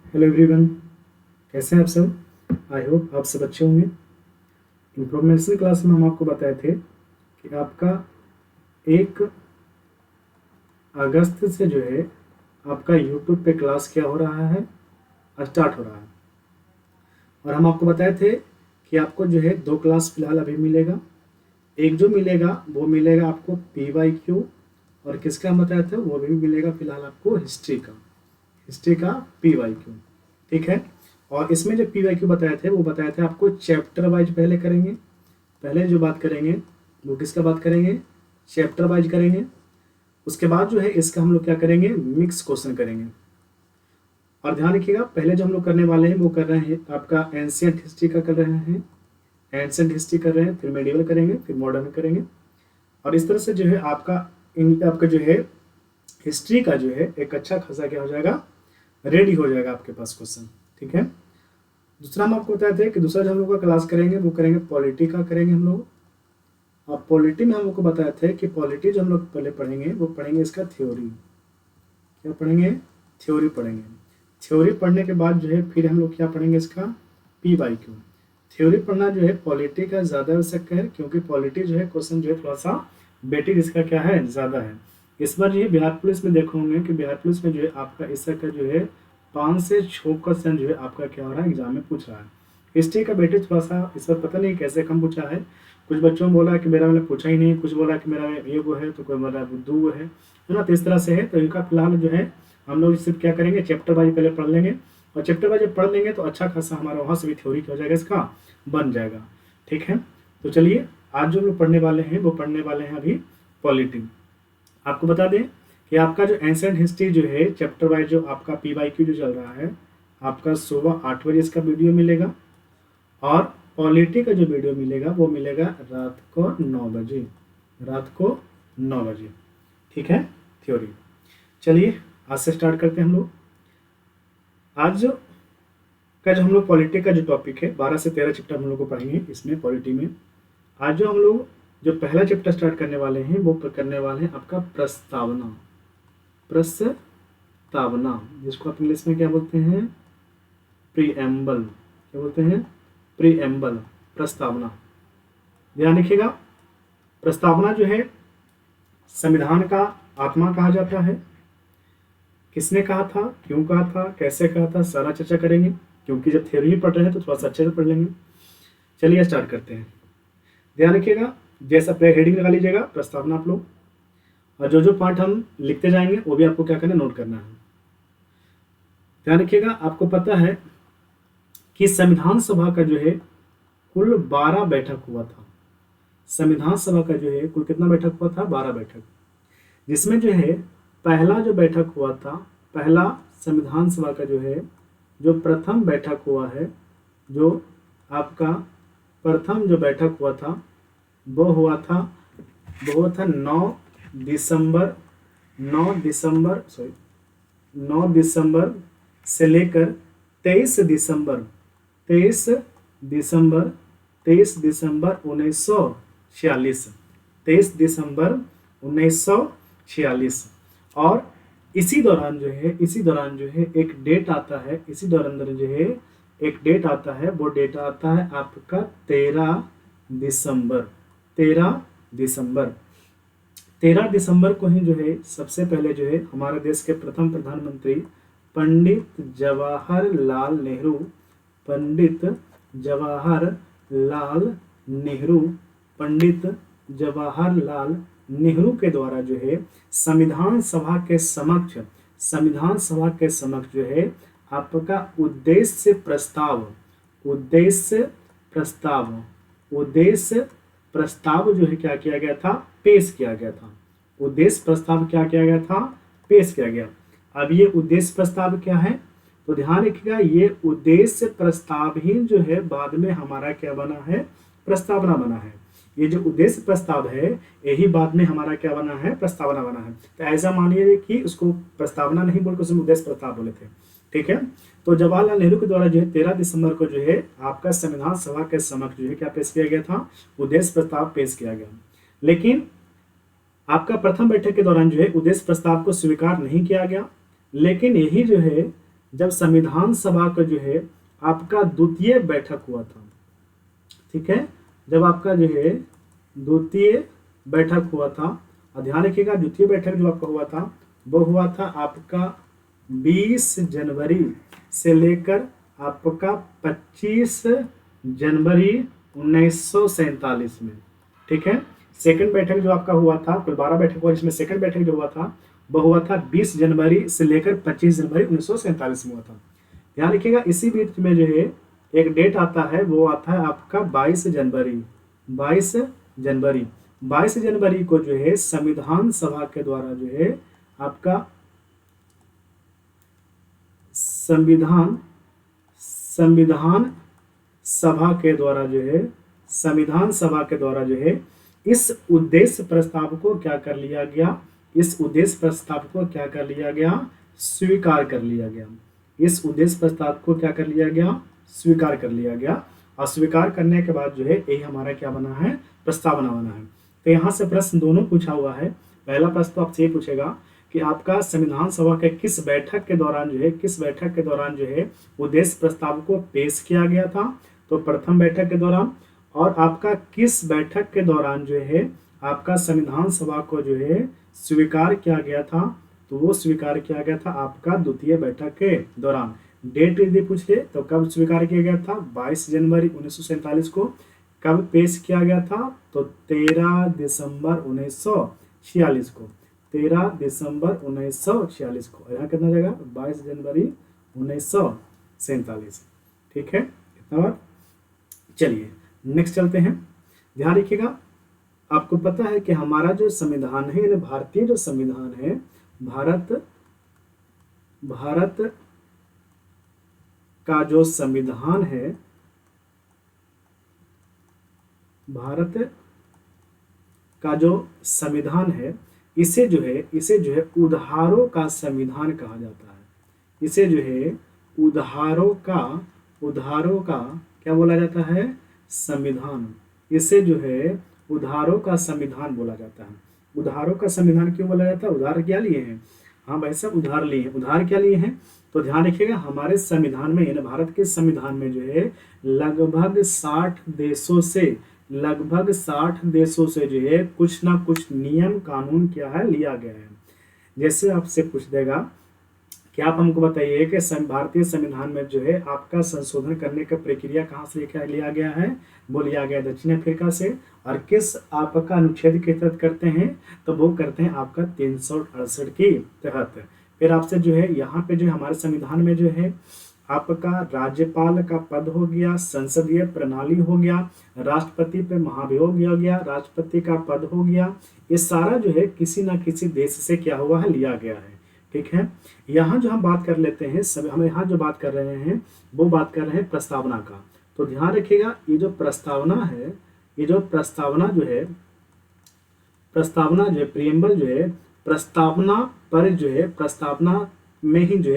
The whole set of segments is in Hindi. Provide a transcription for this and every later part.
हेलो एवरीवन, कैसे हैं आप सब। आई होप आप सब अच्छे होंगे। इंफॉर्मेशन क्लास में हम आपको बताए थे कि आपका 1 अगस्त से जो है आपका यूट्यूब पे क्लास क्या हो रहा है, स्टार्ट हो रहा है। और हम आपको बताए थे कि आपको जो है 2 क्लास फिलहाल अभी मिलेगा। एक जो मिलेगा वो मिलेगा आपको PYQ, और किसका हम बताया था वो भी मिलेगा फिलहाल आपको हिस्ट्री का PYQ। ठीक है। और इसमें जो PYQ बताए थे वो बताए थे आपको चैप्टर वाइज पहले करेंगे। पहले जो बात करेंगे वो किसका बात करेंगे, चैप्टर वाइज करेंगे। उसके बाद जो है इसका हम लोग क्या करेंगे, मिक्स क्वेश्चन करेंगे। और ध्यान रखिएगा, पहले जो हम लोग करने वाले हैं वो कर रहे हैं आपका एंशियंट हिस्ट्री का कर रहे हैं, एंशियंट हिस्ट्री कर रहे हैं, फिर मेडिवल करेंगे, फिर मॉडर्न करेंगे। और इस तरह से जो है आपका जो है हिस्ट्री का जो है एक अच्छा खासा क्या हो जाएगा, रेडी हो जाएगा आपके पास क्वेश्चन। ठीक है। दूसरा हम आपको बताए थे कि दूसरा जो हम लोग का क्लास करेंगे वो करेंगे पॉलिटी का करेंगे हम लोग। और पॉलिटी में हम लोग को बताए थे कि पॉलिटी जो हम लोग पहले पढ़ेंगे वो पढ़ेंगे इसका थ्योरी। क्या पढ़ेंगे, थ्योरी पढ़ेंगे। थ्योरी पढ़ने के बाद जो है फिर हम लोग क्या पढ़ेंगे, इसका PYQ। थ्योरी पढ़ना जो है पॉलिटी का ज़्यादा आवश्यक है, क्योंकि पॉलिटी जो है क्वेश्चन जो है थोड़ा सा वेटेज इसका क्या है, ज़्यादा है। इस बार ये बिहार पुलिस में देखो होंगे कि बिहार पुलिस में जो है आपका इसका का जो है 5 से 6 क्वेश्चन जो है आपका क्या हो रहा है, एग्जाम में पूछ रहा है। हिस्ट्री का वेटेज थोड़ा सा इस बार पता नहीं कैसे कम पूछा है। कुछ बच्चों ने बोला कि मेरा मैंने पूछा ही नहीं, कुछ बोला कि मेरा ये वो है, तो कोई बोला बुद्धू वो है ना। तो इस तरह से है। तो इनका फिलहाल जो है हम लोग सिर्फ क्या करेंगे, चैप्टर वाइज पहले पढ़ लेंगे। और चैप्टर वाइज पढ़ लेंगे तो अच्छा खासा हमारा वहाँ से भी थ्योरी हो जाएगा, इसका बन जाएगा। ठीक है। तो चलिए आज जो लोग पढ़ने वाले हैं वो पढ़ने वाले हैं अभी पॉलिटी। आपको बता दें कि आपका जो एंशिएंट हिस्ट्री जो है चैप्टर वाइज जो आपका PYQ जो चल रहा है, आपका सुबह 8 बजे इसका वीडियो मिलेगा। और पॉलिटी का जो वीडियो मिलेगा वो मिलेगा रात को 9 बजे, रात को 9 बजे। ठीक है। थ्योरी। चलिए आज से स्टार्ट करते हैं हम लोग। आज का जो हम लोग पॉलिटी का जो टॉपिक है 12 से 13 चैप्टर हम लोग को पढ़ेंगे इसमें पॉलिटी में। आज जो हम लोग जो पहला चैप्टर स्टार्ट करने वाले हैं वो करने वाले हैं आपका प्रस्तावना। प्रस्तावना जिसको आप इंग्लिश में क्या बोलते हैं, प्रीएम्बल। क्या बोलते हैं, प्रीएम्बल, प्रस्तावना। ध्यान रखिएगा, प्रस्तावना जो है संविधान का आत्मा कहा जाता है। किसने कहा था, क्यों कहा था, कैसे कहा था, सारा चर्चा करेंगे। क्योंकि जब थ्योरी पढ़ रहे हैं तो थोड़ा सा अच्छे से पढ़ लेंगे। चलिए स्टार्ट करते हैं। ध्यान रखिएगा, जैसा हेडिंग लगा लीजिएगा प्रस्तावना आप लोग। और जो जो पार्ट हम लिखते जाएंगे वो भी आपको क्या करना, नोट करना है। ध्यान रखिएगा, आपको पता है कि संविधान सभा का जो है कुल 12 बैठक हुआ था। संविधान सभा का जो है कुल कितना बैठक हुआ था, 12 बैठक। जिसमें जो है पहला जो बैठक हुआ था, पहला संविधान सभा का जो है जो प्रथम बैठक हुआ है, जो आपका प्रथम जो बैठक हुआ था वो हुआ था 9 दिसंबर 9 दिसंबर से लेकर 23 दिसंबर 1946। 23 दिसंबर 1946। और इसी दौरान जो है एक डेट आता है, इसी दौरान जो है एक डेट आता है, वो डेट आता है आपका 13 दिसंबर। 13 दिसंबर को ही जो है सबसे पहले जो है हमारे देश के प्रथम प्रधानमंत्री पंडित जवाहरलाल नेहरू के द्वारा जो है संविधान सभा के समक्ष जो है आपका उद्देश्य प्रस्ताव जो है क्या किया गया था, पेश किया गया था। उद्देश्य प्रस्ताव क्या किया गया था, पेश किया गया। अब ये उद्देश्य प्रस्ताव क्या है, तो ध्यान रखिएगा, ये उद्देश्य प्रस्ताव ही जो है बाद में हमारा क्या बना है, प्रस्तावना बना है। ये जो उद्देश्य प्रस्ताव है यही बाद में हमारा क्या बना है, प्रस्तावना बना है। तो ऐसा मानिए कि उसको प्रस्तावना नहीं बोलकर उसमें उद्देश्य प्रस्ताव बोले थे। ठीक है। तो जवाहरलाल नेहरू के द्वारा जो है 13 दिसंबर को जो है आपका संविधान सभा के समक्ष जो है क्या पेश किया गया था, उद्देश्य प्रस्ताव पेश किया गया। लेकिन आपका प्रथम बैठक के दौरान जो है उद्देश्य प्रस्ताव को स्वीकार नहीं किया गया। लेकिन यही जो है जब संविधान सभा का जो है आपका द्वितीय बैठक हुआ था, ठीक है, जब आपका जो है द्वितीय बैठक हुआ था, और ध्यान रखिएगा द्वितीय बैठक जो आपका हुआ था वो हुआ था आपका 20 जनवरी से लेकर आपका 25 जनवरी 1947 में, ठीक है। सेकंड बैठक जो आपका हुआ था, कुल 12 बैठक हुआ, जिसमें सेकंड बैठक जो हुआ था वो हुआ था 20 जनवरी से लेकर 25 जनवरी 1947 में हुआ था। ध्यान रखिएगा इसी बीच में जो है एक डेट आता है, वो आता है आपका 22 जनवरी। 22 जनवरी को जो है संविधान सभा के द्वारा जो है आपका संविधान सभा के द्वारा जो है संविधान सभा के द्वारा जो है इस उद्देश्य प्रस्ताव को क्या कर लिया गया, इस उद्देश्य प्रस्ताव को क्या कर लिया गया, स्वीकार कर लिया गया। इस उद्देश्य प्रस्ताव को क्या कर लिया गया, स्वीकार कर लिया गया। और स्वीकार करने के बाद जो है यही हमारा क्या बना है, प्रस्तावना बना है। तो यहाँ से प्रश्न दोनों पूछा हुआ है। पहला प्रश्न तो आपसे ये पूछेगा कि आपका संविधान सभा के किस बैठक के दौरान जो है उद्देश्य प्रस्ताव को पेश किया गया था, तो प्रथम बैठक के दौरान। और आपका किस बैठक के दौरान जो है आपका संविधान सभा को जो है स्वीकार किया गया था, तो वो स्वीकार किया गया था आपका द्वितीय बैठक के दौरान। डेट यदि पूछ ले तो कब स्वीकार किया गया था, 22 जनवरी 1947 को। कब पेश किया गया था, तो 13 दिसंबर 1946 को। 13 दिसंबर 1946 को। यहाँ कितना जाएगा, 22 जनवरी 1947, ठीक है। इतना बात। चलिए नेक्स्ट चलते हैं। ध्यान रखिएगा आपको पता है कि हमारा जो संविधान है, यानी भारतीय जो संविधान है, भारत का जो संविधान है, भारत का जो संविधान है, इसे जो है उधारों का संविधान कहा जाता है। इसे जो है उधारों का क्या बोला जाता है, संविधान। इसे जो है उधारों का संविधान बोला जाता है। उधारों का संविधान क्यों बोला जाता है, उधार क्या लिए हैं, हाँ भाई सब उधार लिए हैं। उधार क्या लिए हैं, तो ध्यान रखिएगा हमारे संविधान में, यानी भारत के संविधान में जो है लगभग 60 देशों से जो है कुछ ना कुछ नियम कानून क्या है, लिया गया है। जैसे आपसे पूछ देगा कि आप हमको बताइए कि भारतीय संविधान में जो है आपका संशोधन करने का प्रक्रिया कहाँ से लिया गया है, वो लिया गया दक्षिण अफ्रीका से। और किस आपका अनुच्छेद के तहत करते हैं, तो वो करते हैं आपका 368 के तहत। फिर आपसे जो है यहाँ पे जो हमारे संविधान में जो है आपका राज्यपाल का पद हो गया, संसदीय प्रणाली हो गया, राष्ट्रपति पे महाभियोग हो गया, राष्ट्रपति का पद हो गया। ये सारा जो है किसी ना किसी देश से क्या हुआ है, लिया गया है, ठीक है। यहाँ जो हम बात कर लेते हैं, सब हम यहाँ जो बात कर रहे हैं वो बात कर रहे हैं प्रस्तावना का। तो ध्यान रखिएगा ये जो प्रस्तावना है, ये जो प्रस्तावना जो है प्रियम्बल जो है, प्रस्तावना पर जो है प्रस्तावना में ही जो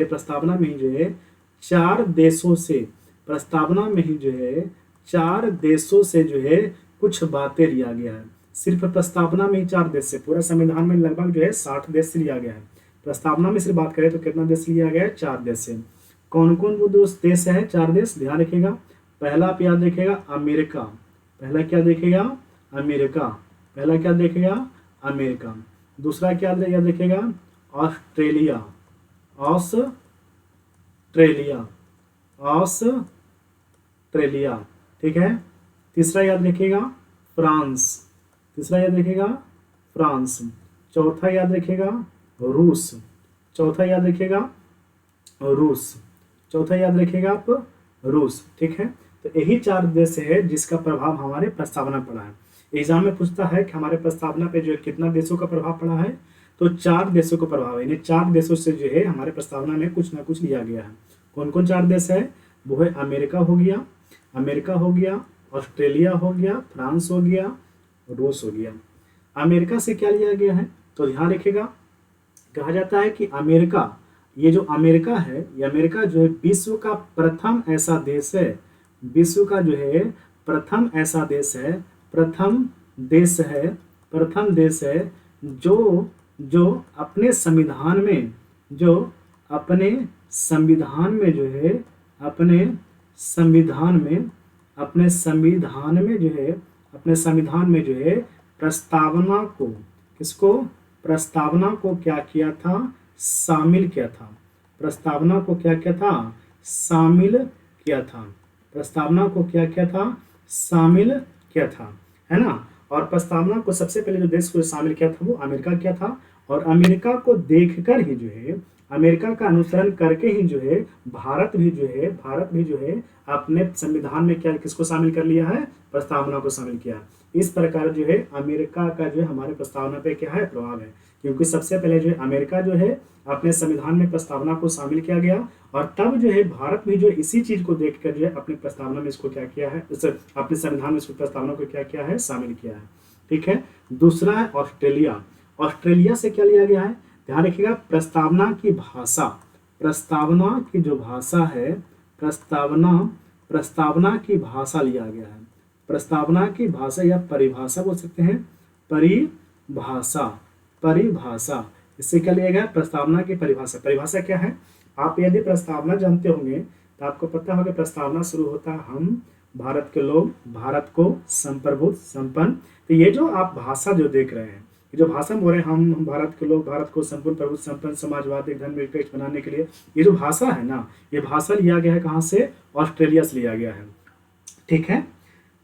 है 4 देशों से, प्रस्तावना में ही जो है 4 देशों से जो है कुछ बातें लिया गया है। सिर्फ प्रस्तावना में ही 4 देश से, पूरा संविधान में लगभग जो है 60 देश से लिया गया है। प्रस्तावना में सिर्फ बात करें तो कितना देश लिया गया है, 4 देश से। कौन कौन वो देश है, 4 देश, ध्यान रखिएगा। पहला आप याद रखिएगा अमेरिका, पहला क्या देखेगा, अमेरिका, पहला क्या देखेगा, अमेरिका। दूसरा क्या याद रखिएगा, ऑस्ट्रेलिया, ऑस्ट्रेलिया, ठीक है। तीसरा याद रखिएगा फ्रांस, चौथा याद रखिएगा रूस, चौथा याद रखिएगा आप रूस, ठीक है। तो यही 4 देश है जिसका प्रभाव हमारे प्रस्तावना पड़ा है। एग्जाम में पूछता है कि हमारे प्रस्तावना पे जो है कितना देशों का प्रभाव पड़ा है, तो 4 देशों का प्रभाव है, यानी 4 देशों से जो है हमारे प्रस्तावना में कुछ ना कुछ लिया गया है। कौन कौन 4 देश है, वो है अमेरिका हो गया, ऑस्ट्रेलिया हो गया, फ्रांस हो गया, रूस हो गया। अमेरिका से क्या लिया गया है, तो ध्यान रखिएगा कहा जाता है कि अमेरिका, ये जो अमेरिका है, ये अमेरिका जो है विश्व का प्रथम ऐसा देश है, विश्व का जो है प्रथम ऐसा देश है, प्रथम देश है जो अपने संविधान में संविधान में जो है अपने संविधान में अपने संविधान में जो है अपने संविधान में जो है प्रस्तावना को किसको प्रस्तावना को क्या किया था शामिल किया था प्रस्तावना को क्या किया था शामिल किया था प्रस्तावना को क्या किया था शामिल किया था है ना। और प्रस्तावना को सबसे पहले जो देश को शामिल किया था वो अमेरिका किया था और अमेरिका को देखकर ही जो है अमेरिका का अनुसरण करके ही जो है भारत भी जो है अपने संविधान में क्या किसको शामिल कर लिया है प्रस्तावना को शामिल किया। इस प्रकार जो है अमेरिका का जो है हमारे प्रस्तावना पे क्या है प्रभाव है क्योंकि सबसे पहले जो है अमेरिका जो है अपने संविधान में प्रस्तावना को शामिल किया गया और तब जो है भारत भी जो इसी चीज को देखकर जो है अपनी प्रस्तावना में इसको क्या किया है अपने संविधान में इसको प्रस्तावना को क्या किया है शामिल किया है। ठीक है। दूसरा है ऑस्ट्रेलिया। ऑस्ट्रेलिया से क्या लिया गया है ध्यान रखिएगा प्रस्तावना की भाषा प्रस्तावना की जो भाषा है प्रस्तावना की भाषा लिया गया है प्रस्तावना की भाषा या परिभाषा बोल सकते हैं परिभाषा इससे क्या लिया गया प्रस्तावना की परिभाषा। परिभाषा क्या है आप यदि प्रस्तावना जानते होंगे तो आपको पता होगा प्रस्तावना शुरू होता है हम भारत के लोग भारत को संप्रभुत्व संपन्न। तो ये जो आप भाषा जो देख रहे हैं ये जो भाषा बोल रहे हैं हम भारत के लोग भारत को संपूर्ण प्रभुत्व संपन्न समाजवादी धर्मनिरपेक्ष बनाने के लिए ये जो भाषा है ना ये भाषा लिया गया है कहाँ से ऑस्ट्रेलिया से लिया गया है। ठीक है।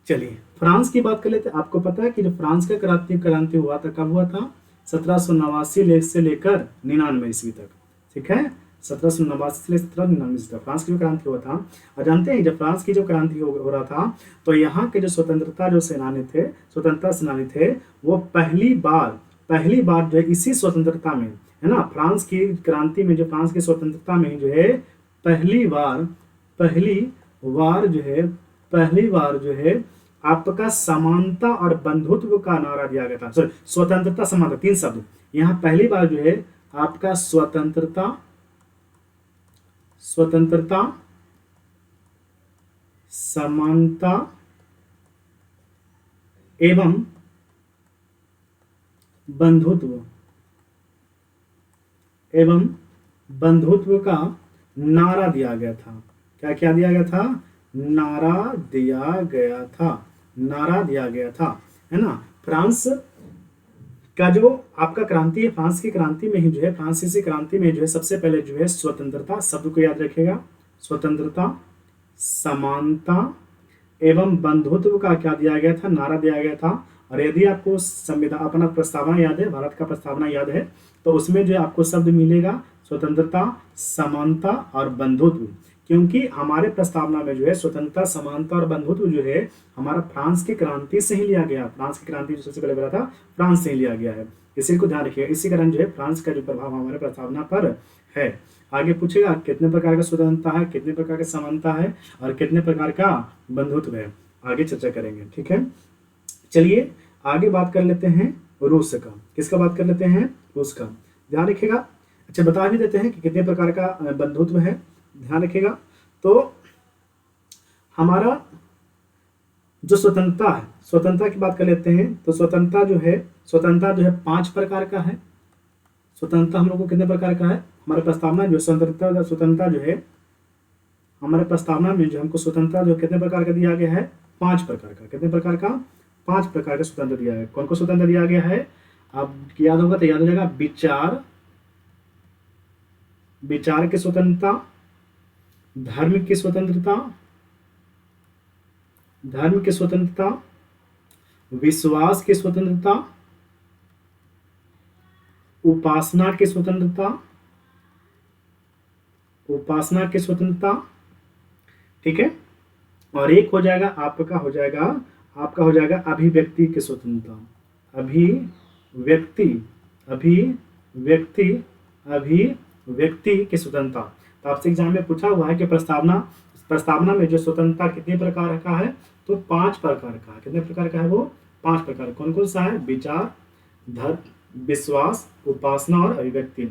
चलिए फ्रांस की बात कर लेते हैं। आपको पता है कि जो फ्रांस का क्रांति हुआ था कब हुआ था 1789 से लेकर 99 ईस्वी तक। ठीक है 1789 से लेकर 1799 तक फ्रांस की जो क्रांति हुआ था। और जानते हैं जब फ्रांस की जो क्रांति हो रहा था तो यहाँ के जो स्वतंत्रता सेनानी थे वो पहली बार जो है इसी स्वतंत्रता में है ना फ्रांस की क्रांति में जो फ्रांस की स्वतंत्रता में जो है पहली बार जो है आपका समानता और बंधुत्व का नारा दिया गया था। सॉरी स्वतंत्रता समानता 3 शब्द यहाँ पहली बार जो है आपका स्वतंत्रता समानता एवं बंधुत्व का नारा दिया गया था। क्या दिया गया था नारा दिया गया था है ना। फ्रांस का जो आपका क्रांति है फ्रांस की क्रांति में ही जो है फ्रांसीसी क्रांति में जो है सबसे पहले जो है स्वतंत्रता शब्द को याद रखिएगा स्वतंत्रता समानता एवं बंधुत्व का क्या दिया गया था नारा दिया गया था। और यदि आपको संविधान अपना प्रस्तावना याद है भारत का प्रस्तावना याद है तो उसमें जो आपको शब्द मिलेगा स्वतंत्रता समानता और बंधुत्व क्योंकि हमारे प्रस्तावना में जो है स्वतंत्रता समानता और बंधुत्व जो है हमारा फ्रांस की क्रांति से ही लिया गया। फ्रांस की क्रांति जो सबसे पहले बोला था फ्रांस से ही लिया गया है। इसी को ध्यान रखिएगा। इसी कारण जो है फ्रांस का जो प्रभाव हमारे प्रस्तावना पर है। आगे पूछेगा कितने प्रकार का स्वतंत्रता है कितने प्रकार का समानता है और कितने प्रकार का बंधुत्व है आगे चर्चा करेंगे। ठीक है। चलिए आगे बात कर लेते हैं रूस का। किसका बात कर लेते हैं रूस का ध्यान रखिएगा। अच्छा बता भी देते हैं कि कितने प्रकार का बंधुत्व है ध्यान रखिएगा। तो हमारा जो स्वतंत्रता की बात कर लेते हैं तो स्वतंत्रता जो है 5 प्रकार का है। स्वतंत्रता हम लोग को कितने प्रकार का है हमारे प्रस्तावना जो स्वतंत्रता जो है हमारे प्रस्तावना में जो हमको स्वतंत्रता जो कितने प्रकार का दिया गया है 5 प्रकार का। कितने प्रकार का 5 प्रकार का स्वतंत्र दिया गया। कौन को स्वतंत्र दिया गया है अब याद होगा तो याद हो जाएगा विचार की स्वतंत्रता धर्म की स्वतंत्रता विश्वास की स्वतंत्रता उपासना की स्वतंत्रता। ठीक है। और एक हो जाएगा आपका हो जाएगा अभिव्यक्ति की स्वतंत्रता अभिव्यक्ति की स्वतंत्रता। तो आपसे एग्जाम में पूछा हुआ है कि प्रस्तावना में जो स्वतंत्रता कितने प्रकार का है तो 5 प्रकार का। कितने प्रकार का है वो 5 प्रकार। कौन कौन सा है विचार धर्म विश्वास उपासना और अभिव्यक्ति।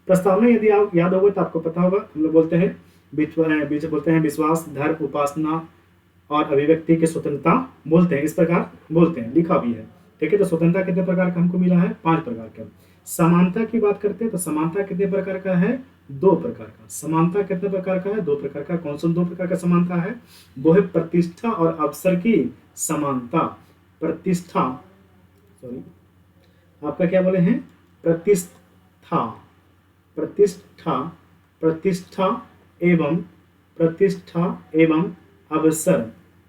प्रस्तावना यदि आप याद होगा तो आपको पता होगा हम लोग बोलते हैं विश्वास धर्म उपासना और अभिव्यक्ति की स्वतंत्रता बोलते हैं। इस प्रकार बोलते हैं लिखा भी है। ठीक है। तो स्वतंत्रता कितने प्रकार का हमको मिला है 5 प्रकार का। समानता की बात करते हैं तो समानता कितने प्रकार का है दो प्रकार का। समानता कितने प्रकार का है? दो प्रकार का। कौन सा दो प्रकार का समानता है? वो है प्रतिष्ठा और अवसर की समानता। प्रतिष्ठा, सॉरी, आपका क्या बोले हैं? प्रतिष्ठा, प्रतिष्ठा, प्रतिष्ठा एवं, प्रतिष्ठा एवं अवसर,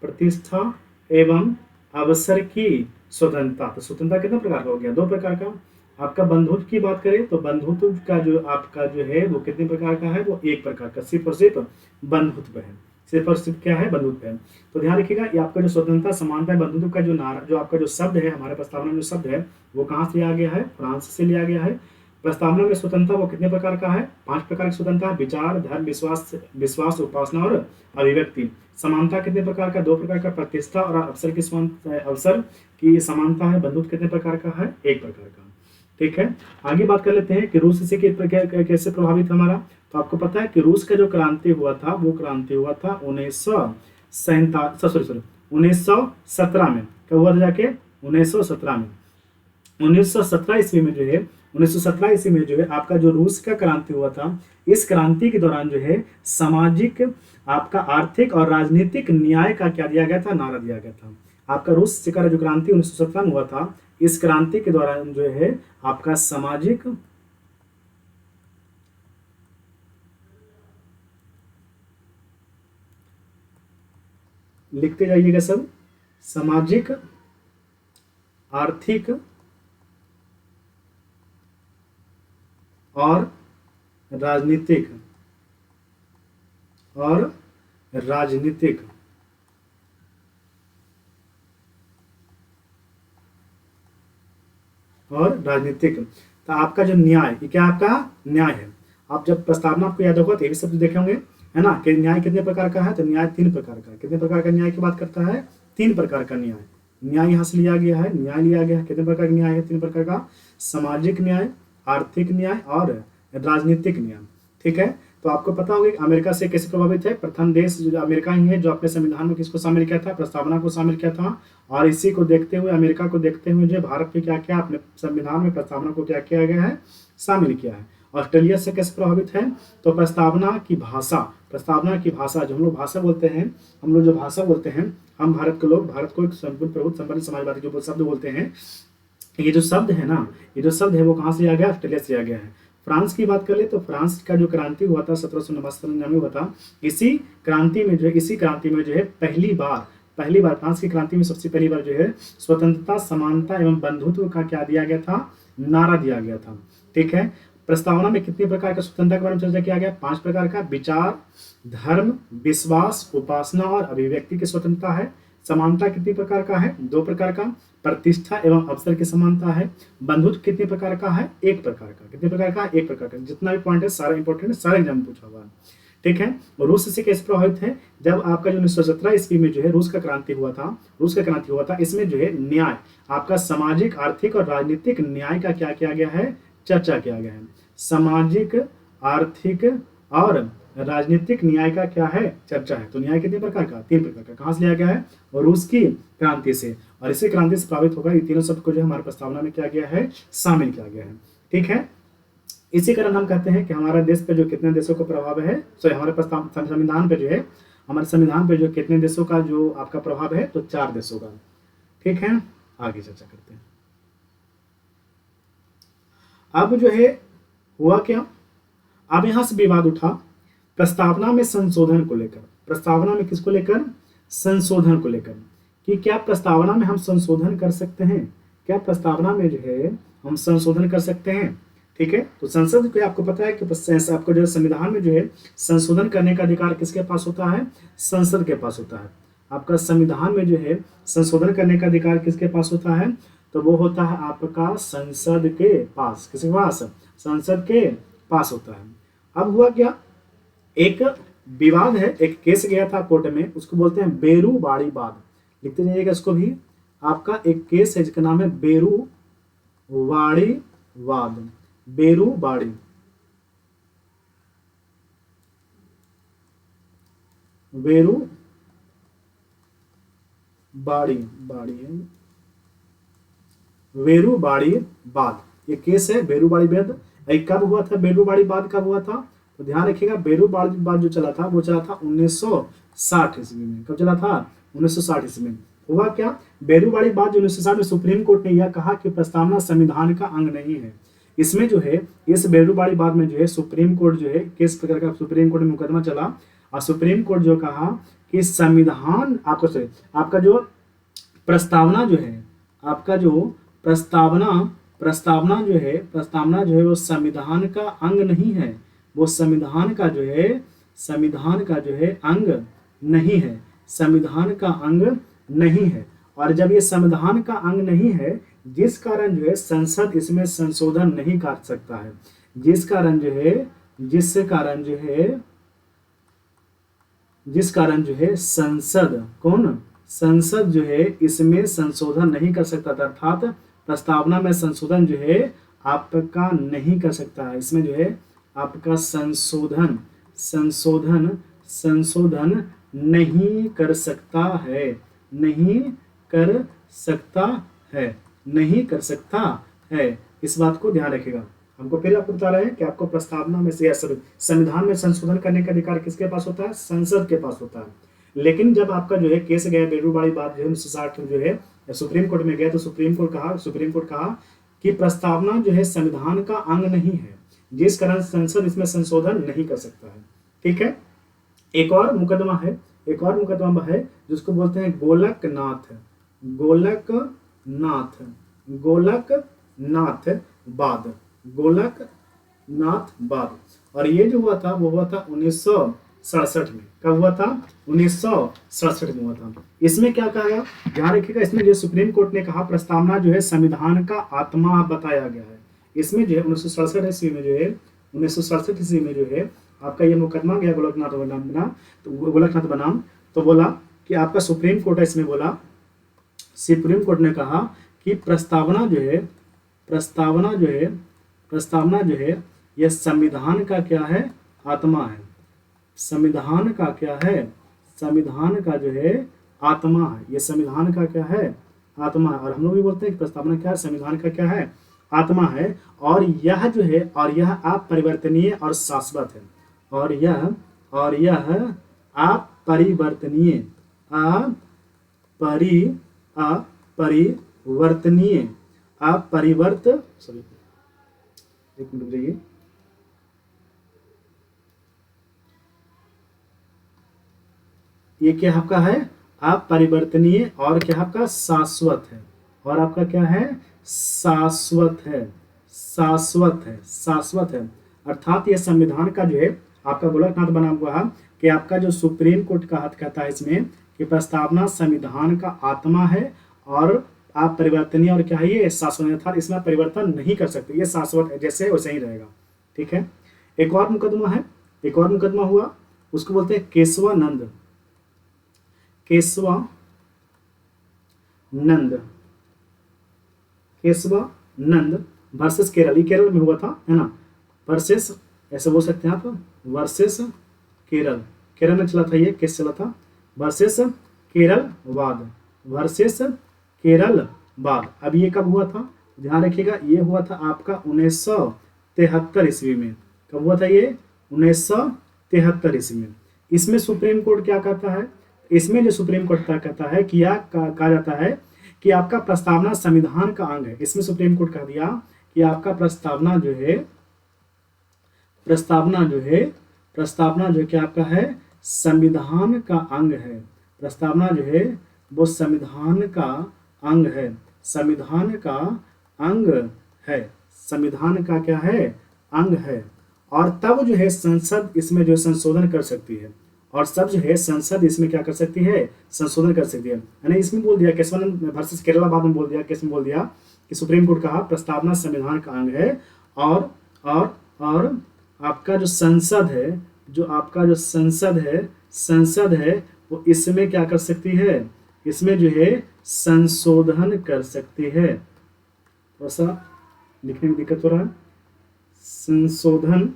प्रतिष्ठा एवं अवसर की स्वतंत्रता। तो स्वतंत्रता कितना प्रकार का हो गया? दो प्रकार का। आपका बंधुत्व की बात करें तो बंधुत्व का जो आपका जो है वो कितने प्रकार का है? वो एक प्रकार का, सिर्फ और सिर्फ बंधुत्व है। सिर्फ और सिर्फ क्या है? बंधुत्व है। तो ध्यान रखिएगा, ये आपका जो स्वतंत्रता, समानता, बंधुत्व का जो नारा, जो आपका जो शब्द है हमारे प्रस्तावना में जो शब्द है वो कहाँ से लिया गया है? फ्रांस से लिया गया है। प्रस्तावना में स्वतंत्रता वो कितने प्रकार का है? 5 प्रकार की स्वतंत्रता: विचार, धर्म, विश्वास, विश्वास, उपासना और अभिव्यक्ति। समानता कितने प्रकार का? 2 प्रकार का। प्रतिष्ठा और अवसर की अवसर की समानता है। बंधुत्व कितने प्रकार का है? 1 प्रकार का। ठीक है, आगे बात कर लेते हैं कि रूस से कैसे प्रभावित हमारा। तो आपको पता है कि रूस का जो क्रांति हुआ था वो क्रांति हुआ था 1917 में। कब हुआ था जाके? 1917 में। 1917 ईस्वी में जो है, 1917 ईस्वी में जो है आपका जो रूस का क्रांति हुआ था, इस क्रांति के दौरान जो है सामाजिक, आपका आर्थिक और राजनीतिक न्याय का क्या दिया गया था? नारा दिया गया था। आपका रूस का जो क्रांति 1917 में हुआ था, इस क्रांति के दौरान जो है आपका सामाजिक, लिखते जाइएगा सब, सामाजिक, आर्थिक और राजनीतिक, और राजनीतिक और राजनीतिक, तो आपका जो न्याय, ये क्या आपका न्याय है। आप जब प्रस्तावना आपको याद होगा तो ये भी शब्द देखे होंगे, है ना, कि न्याय कितने प्रकार का है? तो न्याय 3 प्रकार का। कितने प्रकार का न्याय की बात करता है? 3 प्रकार का न्याय। न्याय यहाँ से लिया गया है, न्याय लिया गया है। कितने प्रकार का न्याय है? 3 प्रकार का। सामाजिक न्याय, आर्थिक न्याय और राजनीतिक न्याय। ठीक है, तो आपको पता होगा कि अमेरिका से कैसे प्रभावित है। प्रथम देश जो अमेरिका ही है जो अपने संविधान में किसको शामिल किया था? प्रस्तावना को शामिल किया था। और इसी को देखते हुए, अमेरिका को देखते हुए जो भारत में क्या क्या अपने संविधान में प्रस्तावना को क्या किया गया है? शामिल किया है। ऑस्ट्रेलिया से कैसे प्रभावित है? तो प्रस्तावना की भाषा, प्रस्तावना की भाषा, जो हम लोग भाषा बोलते हैं, हम लोग जो भाषा बोलते हैं, हम भारत के लोग भारत को एक संपूर्ण प्रभुत्व संपन्न समाजवादी जो शब्द बोलते हैं, ये जो शब्द है ना, ये जो शब्द है वो कहाँ से आ गया? ऑस्ट्रेलिया से आ गया है। फ्रांस की बात कर ले तो फ्रांस का जो क्रांति हुआ था 1799 में हुआ था। इसी क्रांति में जो है पहली बार फ्रांस की क्रांति में सबसे पहली बार जो है स्वतंत्रता, समानता एवं बंधुत्व का क्या दिया गया था? नारा दिया गया था। ठीक है, प्रस्तावना में कितने प्रकार का स्वतंत्रता के बारे में चर्चा किया गया? 5 प्रकार का। विचार, धर्म, विश्वास, उपासना और अभिव्यक्ति की स्वतंत्रता है। समानता कितने प्रकार का है? 2 प्रकार का। प्रतिष्ठा एवं अवसर की समानता है। बंधुत्व कितने प्रकार का है? 1 प्रकार का। कितने प्रकार का? 1 प्रकार का। जितना भी पॉइंट है सारा इंपॉर्टेंट है, सारे एग्जाम में पूछा हुआ है। ठीक है, रूस से कैसे प्रभावित है? जब आपका जो 1917 ईस्वी में जो है रूस का क्रांति हुआ था, इसमें जो है न्याय, आपका सामाजिक, आर्थिक और राजनीतिक न्याय का क्या किया गया है? चर्चा किया गया है। सामाजिक, आर्थिक और राजनीतिक न्याय का क्या है? चर्चा है। तो न्याय कितने प्रकार का? 3 प्रकार का। कहाँ से लिया गया है? रूस की क्रांति से। और इसी क्रांति से प्रभावित होकर ये तीनों शब्द को जो हमारे प्रस्तावना में किया गया है? शामिल किया गया है। ठीक है, इसी कारण हम कहते हैं कि हमारे देश पे जो कितने देशों को प्रभाव है, सॉरी हमारे संविधान पे जो है, हमारे संविधान पे जो कितने देशों का जो आपका प्रभाव है? तो 4 देशों का। ठीक है, आगे चर्चा करते हैं। अब जो है हुआ क्या? अब यहां से विवाद उठा प्रस्तावना में संशोधन को लेकर। प्रस्तावना में किसको लेकर? संशोधन को लेकर, कि क्या प्रस्तावना में हम संशोधन कर सकते हैं? क्या प्रस्तावना में जो है हम संशोधन कर सकते हैं? ठीक है, तो संसद को आपको पता है कि आपको जो संविधान में जो है संशोधन करने का अधिकार किसके पास होता है? संसद के पास होता है। आपका संविधान में जो है संशोधन करने का अधिकार किसके पास होता है? तो वो होता है आपका संसद के पास। किसके पास? संसद के पास होता है। अब हुआ क्या? एक विवाद है, एक केस गया था कोर्ट में, उसको बोलते हैं बेरूबाड़ी वाद। लिखते जाइएगा इसको भी। आपका एक केस है जिसका नाम है बेरूबाड़ी वाद। बेरूबाड़ी, बेरूबाड़ी वाद, ये केस है बेरूबाड़ी वाद। कब हुआ था बेरूबाड़ी वाद? कब हुआ था? तो ध्यान रखिएगा बेरूबाड़ी विवाद जो चला था वो चला था 1960 ईस्वी में। कब चला था? 1960 ईस्वी में। हुआ क्या? बेरूबाड़ी विवाद जो 1960 में सुप्रीम कोर्ट ने यह कहा कि प्रस्तावना संविधान का अंग नहीं है। इसमें जो है इस बेरूबाड़ी विवाद में जो है सुप्रीम कोर्ट जो है किस प्रकार का सुप्रीम कोर्ट में मुकदमा चला और सुप्रीम कोर्ट जो कहा कि संविधान आपका जो प्रस्तावना जो है आपका जो प्रस्तावना जो है वो संविधान का अंग नहीं है। वो संविधान का जो है अंग नहीं है। संविधान का अंग नहीं है। और जब ये संविधान का अंग नहीं है जिस कारण जो है संसद इसमें संशोधन नहीं कर सकता है। जिस कारण जो है संसद जो है इसमें संशोधन नहीं कर सकता था। अर्थात प्रस्तावना में संशोधन जो है आपका नहीं कर सकता है। इसमें जो है आपका संशोधन नहीं कर सकता है। इस बात को ध्यान रखिएगा। हमको फिर आपको बता रहे हैं कि आपको प्रस्तावना में से संविधान में संशोधन करने का अधिकार किसके पास होता है? संसद के पास होता है। लेकिन जब आपका जो है केस गया बेरूबाड़ी बात जो है 1960 जो है सुप्रीम कोर्ट में गया तो सुप्रीम कोर्ट कहा कि प्रस्तावना जो है संविधान का अंग नहीं है जिस कारण संसद इसमें संशोधन नहीं कर सकता है। ठीक है। एक और मुकदमा है जिसको बोलते हैं गोलकनाथ वाद। और ये जो हुआ था वो हुआ था 1967 में। कब हुआ था? 1967 में हुआ था। इसमें क्या कहा गया? ध्यान रखिएगा। इसमें जो सुप्रीम कोर्ट ने कहा प्रस्तावना जो है संविधान का आत्मा बताया गया है। इसमें जो है 1967 ईस्वी में जो है आपका ये मुकदमा गया गोलकनाथ बनाम। तो बोला कि आपका सुप्रीम कोर्ट है इसमें बोला सुप्रीम कोर्ट ने कहा कि प्रस्तावना जो है यह संविधान का क्या है? आत्मा है। संविधान का क्या है? संविधान का जो है आत्मा है। ये संविधान का क्या है? आत्मा है। और हम लोग भी बोलते हैं कि प्रस्तावना क्या है? संविधान का क्या है? आत्मा है। और यह जो है अपरिवर्तनीय और शाश्वत है। और यह अपरिवर्तनीय एक मिनट रुकिए। ये क्या आपका है? अपरिवर्तनीय और क्या आपका? शाश्वत है। और आपका क्या है? शाश्वत है। अर्थात ये संविधान का जो है आपका गोलकनाथ बना हुआ है कि आपका जो सुप्रीम कोर्ट का हद कहता है इसमें कि प्रस्तावना संविधान का आत्मा है और आप परिवर्तनीय और क्या है? ये शाश्वत है। अर्थात इसमें परिवर्तन नहीं कर सकते। ये शाश्वत है, जैसे वैसे ही रहेगा। ठीक है। एक और मुकदमा हुआ उसको बोलते हैं केशवानंद वर्सेस केरल। ये केरल में हुआ था, है ना? वर्सेस ऐसे बोल सकते हैं आप, वर्सेस केरल में चला था ये केस चला था। वर्सेस केरल वाद। अब ये कब हुआ था? ध्यान रखिएगा। ये हुआ था आपका 1973 ईस्वी में। कब हुआ था ये? 1973 ईस्वी में। इसमें सुप्रीम कोर्ट क्या कहता है? इसमें जो सुप्रीम कोर्ट कहता है कि यह कहा जाता है कि आपका प्रस्तावना संविधान का अंग है। इसमें सुप्रीम कोर्ट कह दिया कि आपका प्रस्तावना जो क्या आपका है? संविधान का अंग है। प्रस्तावना जो है वो संविधान का अंग है। संविधान का क्या है? अंग है। और तब जो है संसद इसमें जो संशोधन कर सकती है। और सब जो है संसद इसमें क्या कर सकती है? संशोधन कर सकती है। यानी इसमें बोल दिया केशवानंद वर्सेस केरला बाद में बोल दिया कि सुप्रीम कोर्ट कहा प्रस्तावना संविधान का अंग है। और आपका जो संसद है वो इसमें क्या कर सकती है? इसमें जो है संशोधन कर सकती है। थोड़ा सा लिखने में दिक्कत हो रहा है। संशोधन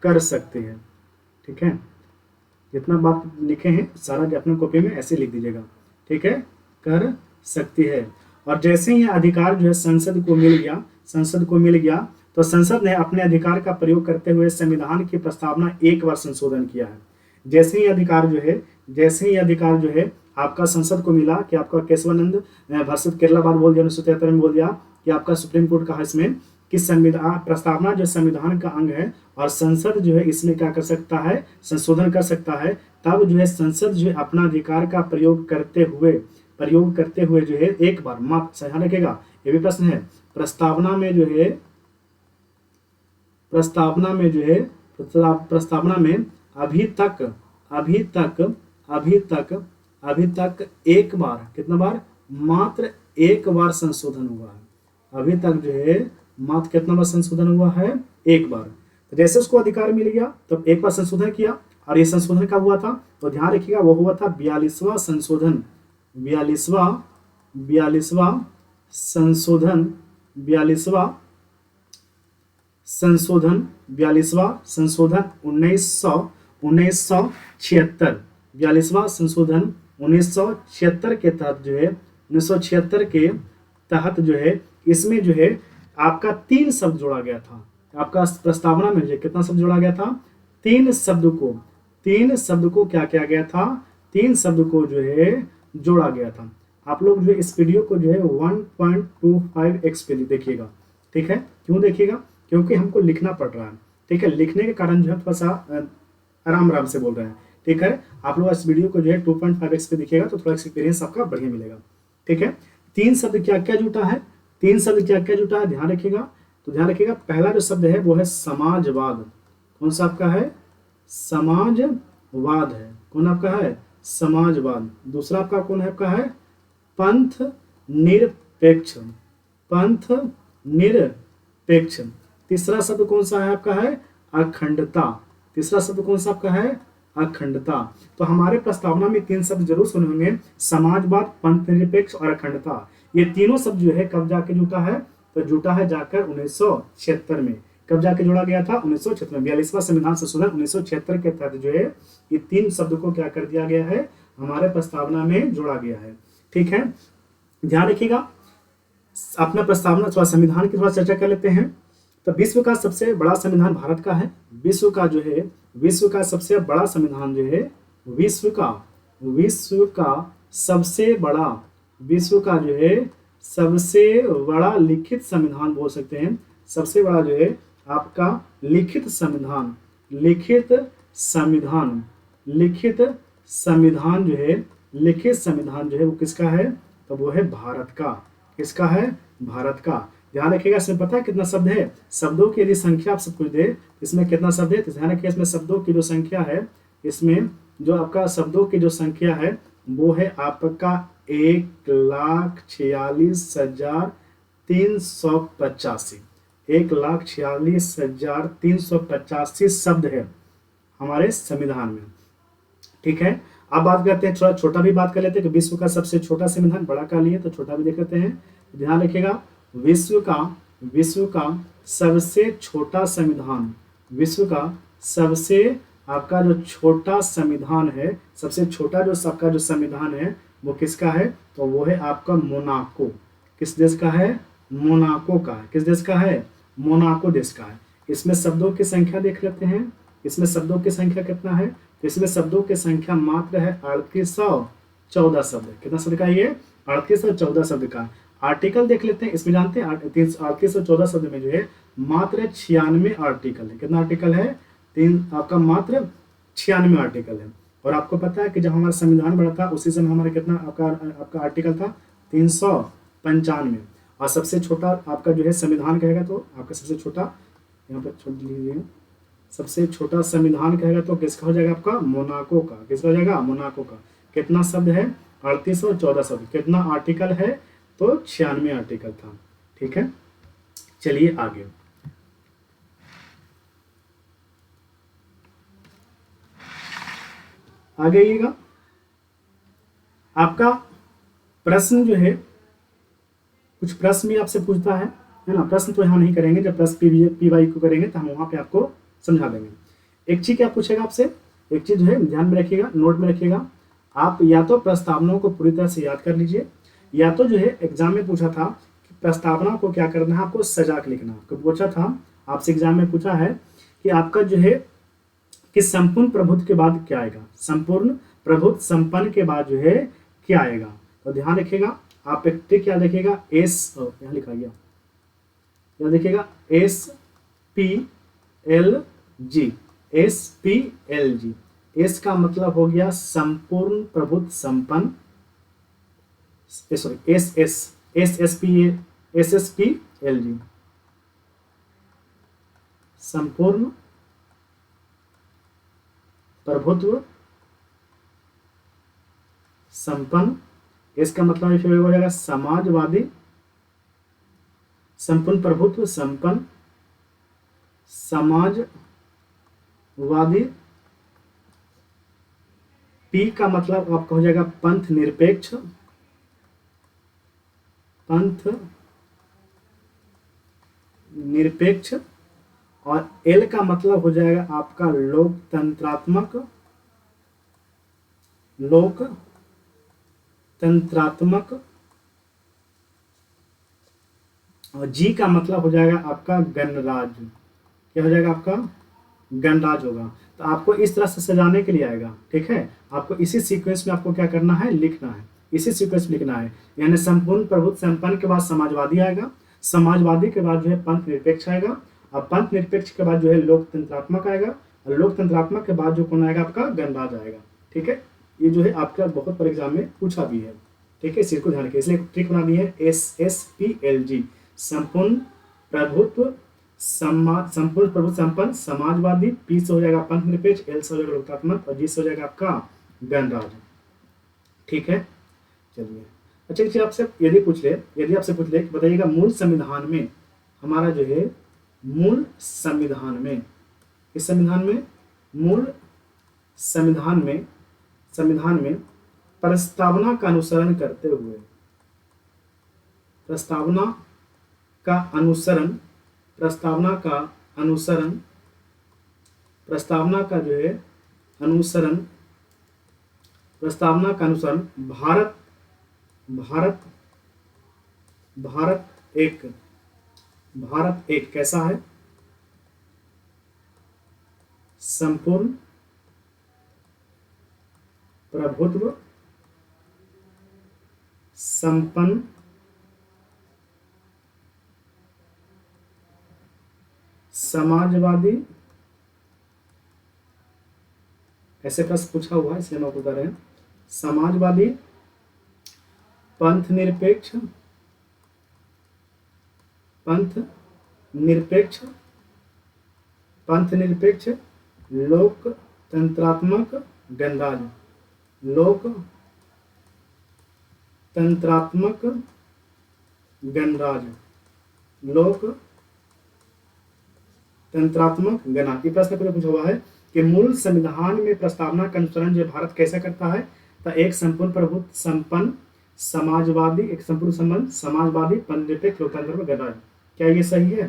कर सकती है। ठीक है। जितना बात लिखे हैं सारा अपने कॉपी में ऐसे लिख दीजिएगा। ठीक है। कर सकती है। और जैसे ही अधिकार जो है संसद को मिल गया तो संसद ने अपने अधिकार का प्रयोग करते हुए संविधान की प्रस्तावना एक बार संशोधन किया है। जैसे ही अधिकार जो है आपका संसद को मिला कि आपका केशवानंद वर्सेस केरलाबाद बोल दिया 1973 में, बोल दिया कि आपका सुप्रीम कोर्ट कहा इसमें कि संविधान प्रस्तावना जो संविधान का अंग है और संसद जो है इसमें क्या कर सकता है, संशोधन कर सकता है। तब जो है संसद जो है अपना अधिकार का प्रयोग करते हुए जो है एक बार मात्र, ध्यान रखेगा ये भी प्रश्न है, प्रस्तावना में अभी तक एक बार, कितना बार, मात्र एक बार संशोधन हुआ है। अभी तक जो है मात्र कितना बार संशोधन हुआ है, एक बार। तो जैसे उसको अधिकार मिल गया तो एक बार संशोधन किया, और ये संशोधन कब हुआ था, तो ध्यान रखिएगा वो हुआ था 42वां संशोधन 1976 के तहत जो है 1976 के तहत जो है इसमें जो है आपका 3 शब्द जोड़ा गया था। आपका प्रस्तावना में जो कितना शब्द जोड़ा गया था, 3 शब्द को क्या किया गया था, 3 शब्द को जो है जोड़ा गया था। आप लोग जो इस वीडियो को जो है 1.25x पे देखिएगा, ठीक है। क्यों देखिएगा, क्योंकि हमको लिखना पड़ रहा है, ठीक है। लिखने के कारण जो है थोड़ा सा आराम से बोल रहे हैं, ठीक है। आप लोग इस वीडियो को जो है 2.5x पे देखिएगा तो थोड़ा एक्सपीरियंस आपका बढ़िया मिलेगा, ठीक है। 3 शब्द क्या क्या जुटा है, ध्यान रखिएगा। तो ध्यान रखिएगा पहला जो शब्द है वो है समाजवाद। कौन सा आपका है, समाजवाद है। कौन आपका है, समाजवाद। दूसरा आपका कौन है, आपका है पंथ निरपेक्ष। तीसरा शब्द कौन सा है आपका है, अखंडता। तो हमारे प्रस्तावना में 3 शब्द जरूर सुने होंगे, समाजवाद, पंथ निरपेक्ष और अखंडता। ये तीनों शब्द जो है कब जाके जुटा है, तो जुटा है जाकर 1976 में। कब जाके जोड़ा गया था, 1976 में। 42वां संविधान संशोधन 1976 के तहत जो है ये 3 शब्द को क्या कर दिया गया है, हमारे प्रस्तावना में जोड़ा गया है, ठीक है। ध्यान रखिएगा अपना प्रस्तावना थोड़ा संविधान की थोड़ा चर्चा कर लेते हैं। तो विश्व का सबसे बड़ा संविधान भारत का है। विश्व का सबसे बड़ा संविधान जो है, विश्व का सबसे बड़ा लिखित संविधान बोल सकते हैं। सबसे बड़ा जो है आपका लिखित संविधान जो है वो किसका है, तो वो है भारत का। किसका है, भारत का। ध्यान रखिएगा इसमें पता है कितना शब्द है, शब्दों की यदि संख्या आप सब कुछ दे इसमें कितना शब्द है, तो ध्यान रखिएगा इसमें शब्दों की जो संख्या है, इसमें जो आपका शब्दों की जो संख्या है वो है आपका 1,46,385। 1,46,385 शब्द है हमारे संविधान में, ठीक है। अब बात करते हैं, थोड़ा छोटा भी बात कर लेते हैं कि विश्व का सबसे छोटा संविधान, बड़ा का लिए तो छोटा भी देख लेते हैं। ध्यान रखिएगा विश्व का सबसे छोटा संविधान, विश्व का सबसे आपका जो छोटा संविधान है, सबसे छोटा जो सबका जो संविधान है वो किसका है, तो वो है आपका मोनाको। किस देश का है, मोनाको का। किस देश का है, मोनाको देश का है। इसमें शब्दों की संख्या देख लेते हैं, इसमें शब्दों की संख्या कितना है, तो इसमें शब्दों की संख्या मात्र है 3814 शब्द। कितना शब्द का ये, 3814 शब्द का। आर्टिकल देख लेते हैं, इसमें जानते हैं 3814 शब्द में जो है मात्र 96 आर्टिकल है। कितना आर्टिकल है, आपका मात्र 96 आर्टिकल है। और आपको पता है कि जब हमारा संविधान बना था उसी समय हमारा कितना आपका आर्टिकल था, 395। और सबसे छोटा आपका जो है संविधान कहेगा तो आपका सबसे छोटा यहाँ पर छोड़ लीजिए, सबसे छोटा संविधान कहेगा तो किसका हो जाएगा, आपका मोनाको का। किसका हो जाएगा, मोनाको का। कितना शब्द है, 3814 शब्द। कितना आर्टिकल है, तो 96 आर्टिकल था, ठीक है। चलिए आगे आइएगा। आपका प्रश्न जो है, कुछ प्रश्न भी आपसे पूछता है ना। प्रश्न तो यहाँ नहीं करेंगे, जब प्रश्न पीवाई को करेंगे तो हम वहाँ पे आपको समझा देंगे। एक चीज क्या पूछेगा आपसे, एक चीज जो है ध्यान में रखिएगा, नोट में रखिएगा। आप या तो प्रस्तावनाओं को पूरी तरह से याद कर लीजिए, या तो जो है एग्जाम में पूछा था कि प्रस्तावना को क्या करना है, आपको सजा के लिखना। आपको पूछा था, आपसे एग्जाम में पूछा है कि आपका जो है कि संपूर्ण प्रभुत्व के बाद क्या आएगा, संपूर्ण प्रभुत्व संपन्न के बाद जो है क्या आएगा। तो ध्यान रखिएगा, आप एक ट्रिक क्या देखिएगा, एस यहाँ लिखा गया, क्या देखिएगा, SPLG, SPLG। एस का मतलब हो गया संपूर्ण प्रभुत्व संपन्न, सॉरी SSPLG, संपूर्ण प्रभुत्व संपन्न। इसका मतलब हो जाएगा समाजवादी, संपूर्ण प्रभुत्व संपन्न समाजवादी। पी का मतलब आपका हो जाएगा पंथ निरपेक्ष, पंथ निरपेक्ष। और एल का मतलब हो जाएगा आपका लोकतंत्रात्मक, लोकतंत्रात्मक। और जी का मतलब हो जाएगा आपका गणराज, क्या हो जाएगा आपका गणराज होगा। तो आपको इस तरह से सजाने के लिए आएगा, ठीक है। आपको इसी सीक्वेंस में आपको क्या करना है, लिखना है, इसी सीक्वेंस में लिखना है। यानी संपूर्ण प्रभुत्व संपन्न के बाद समाजवादी आएगा, समाजवादी के बाद जो है पंथ निरपेक्ष आएगा, और पंथ निरपेक्ष के बाद जो है लोकतंत्रात्मक आएगा, और लोकतंत्रात्मक के बाद जो कौन आएगा, आपका गणराज आएगा, ठीक है। ये जो है आपका बहुत बार एग्जाम में पूछा भी है, ठीक है। इस चीज को ध्यान रखिए, इसलिए ट्रिक बना दी है SSPLG, संपूर्ण प्रभुत्व संपूर्ण प्रभुत्व संपन्न समाजवादी। पी से हो जाएगा पंथ निरपेक्ष, एल से हो जाएगा लोकतात्मक, और जी से हो जाएगा आपका गणराज, ठीक है। चलिए, अच्छा चीज आपसे यदि आपसे पूछ ले कि बताइएगा मूल संविधान में हमारा जो है, मूल संविधान में, इस संविधान में, मूल संविधान में प्रस्तावना का अनुसरण करते हुए, प्रस्तावना का अनुसरण, प्रस्तावना का अनुसरण, प्रस्तावना का जो है अनुसरण, प्रस्तावना का अनुसरण भारत एक कैसा है, संपूर्ण प्रभुत्व संपन्न समाजवादी। ऐसे प्रश्न पूछा हुआ है, इसलिए हम आपको बता रहे हैं। समाजवादी, पंथ निरपेक्ष, लोकतंत्रात्मक गणराज, लोकतंत्रात्मक गणराज, लोकतंत्रात्मक गणराज। ये प्रश्न पूछा हुआ है कि मूल संविधान में प्रस्तावना का अनुसरण जो भारत कैसा करता है, तो एक संपूर्ण प्रभुत्व संपन्न समाजवादी, एक संपूर्ण संबंध समाजवादी पंथ निरपेक्ष लोकतंत्र गणराज। क्या ये सही है,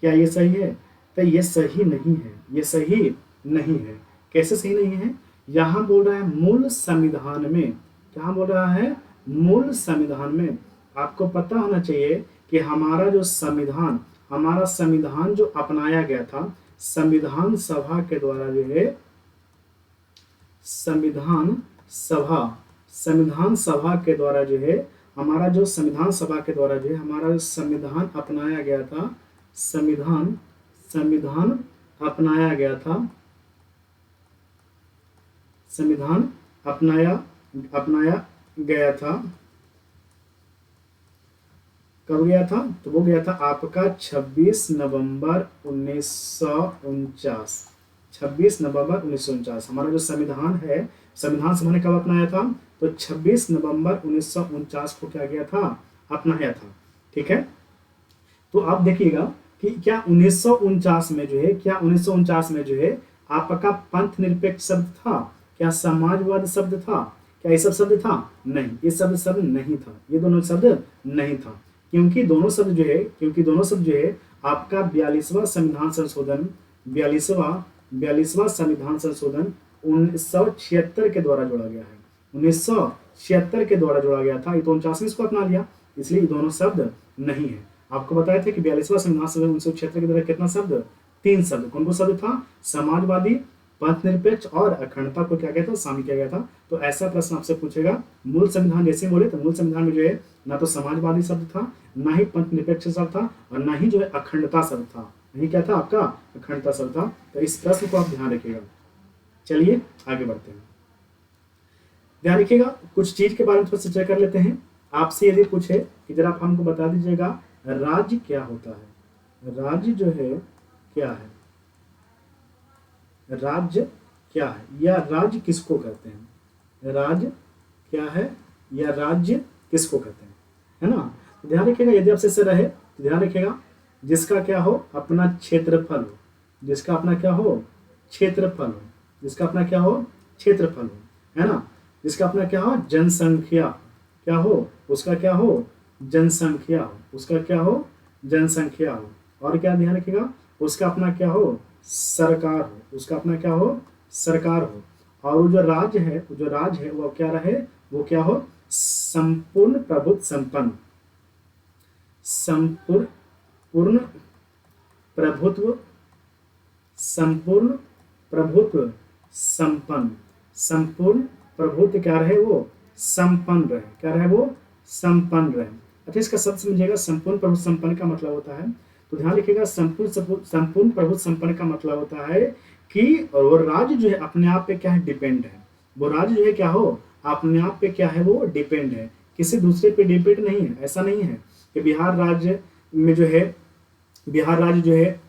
क्या ये सही है? तो ये सही नहीं है, ये सही नहीं है। कैसे सही नहीं है? यहाँ बोल रहा है मूल संविधान में, क्या बोल रहा है, मूल संविधान में। आपको पता होना चाहिए कि हमारा जो संविधान, हमारा संविधान जो अपनाया गया था संविधान सभा के द्वारा जो है, संविधान सभा के द्वारा जो है, हमारा जो संविधान सभा के द्वारा जो है हमारा संविधान अपनाया गया था, संविधान अपनाया गया था, संविधान अपनाया गया था। कब गया था? तो वो गया था आपका 26 नवंबर 1949। 26 नवंबर 1949 हमारा जो संविधान है, संविधान सभा ने कब अपनाया था? तो 26 नवंबर 1949 को क्या गया था? अपनाया था। ठीक है, तो आप देखिएगा कि क्या 1949 में जो है, क्या 1949 में जो है आपका पंथ निरपेक्ष शब्द था, क्या समाजवाद शब्द था, क्या ये सब शब्द था? नहीं, ये शब्द नहीं था, ये दोनों शब्द नहीं था। क्योंकि दोनों शब्द जो है आपका 42वां संविधान संशोधन, 42वां संविधान संशोधन 1976 के द्वारा जोड़ा गया है, 1976 के द्वारा जोड़ा गया था। ये तो 49 में इसको अपना लिया, इसलिए ये दोनों शब्द नहीं है। आपको बताया था कि 42वां संविधान सभा उनसे क्षेत्र के द्वारा कितना शब्द, 3 शब्द। कौन कौन शब्द था, समाजवादी, पंथ निरपेक्ष और अखंडता को क्या कहता था, शामिल किया गया था। तो ऐसा प्रश्न आपसे पूछेगा। मूल संविधान जैसे बोले तो मूल संविधान में जो है ना तो समाजवादी शब्द था, ना ही पंथ निरपेक्ष शब्द था, और ना ही जो है अखंडता शब्द था। नहीं क्या था आपका, अखंडता शब्द था। तो इस प्रश्न को आप ध्यान रखिएगा। चलिए आगे बढ़ते हैं। ध्यान रखिएगा, कुछ चीज के बारे में थोड़ा सा चर्चा कर लेते हैं। आपसे यदि पूछे कि जरा आप हमको बता दीजिएगा राज्य क्या होता है, राज्य जो है क्या है, राज्य क्या है, या राज्य किसको कहते हैं, राज्य क्या है या राज्य किसको कहते हैं, है ना। तो ध्यान रखिएगा, यदि आपसे से रहे तो ध्यान रखिएगा जिसका क्या हो, अपना क्षेत्रफल हो, जिसका अपना क्या हो, क्षेत्रफल हो, जिसका अपना क्या हो, क्षेत्रफल हो, है ना, जिसका अपना क्या हो, जनसंख्या क्या हो, उसका क्या हो, जनसंख्या हो, उसका क्या हो, जनसंख्या हो। और क्या ध्यान रखिएगा, उसका अपना क्या हो, सरकार हो, उसका अपना क्या हो, सरकार हो। और वो जो राज्य है, वो जो राज्य है वो क्या रहे, वो क्या हो, संपूर्ण प्रभुत्व संपन्न, संपूर्ण पूर्ण प्रभुत्व, संपूर्ण प्रभुत्व संपन्न, संपूर्ण प्रभुत्व क्या रहे, वो संपन्न रहे, क्या रहे, वो संपन्न रहे। अच्छा, इसका शब्द समझिएगा, संपूर्ण प्रभुत्व संपन्न का मतलब होता है, तो ध्यान रखिएगा, संपूर्ण प्रभुत्व संपन्न का मतलब होता है कि वो राज्य जो है अपने आप पे क्या है, डिपेंड है। वो राज्य जो है क्या हो, अपने आप पे क्या है, वो डिपेंड है, किसी दूसरे पे डिपेंड नहीं है। ऐसा नहीं है कि बिहार राज्य में जो है, बिहार राज्य जो है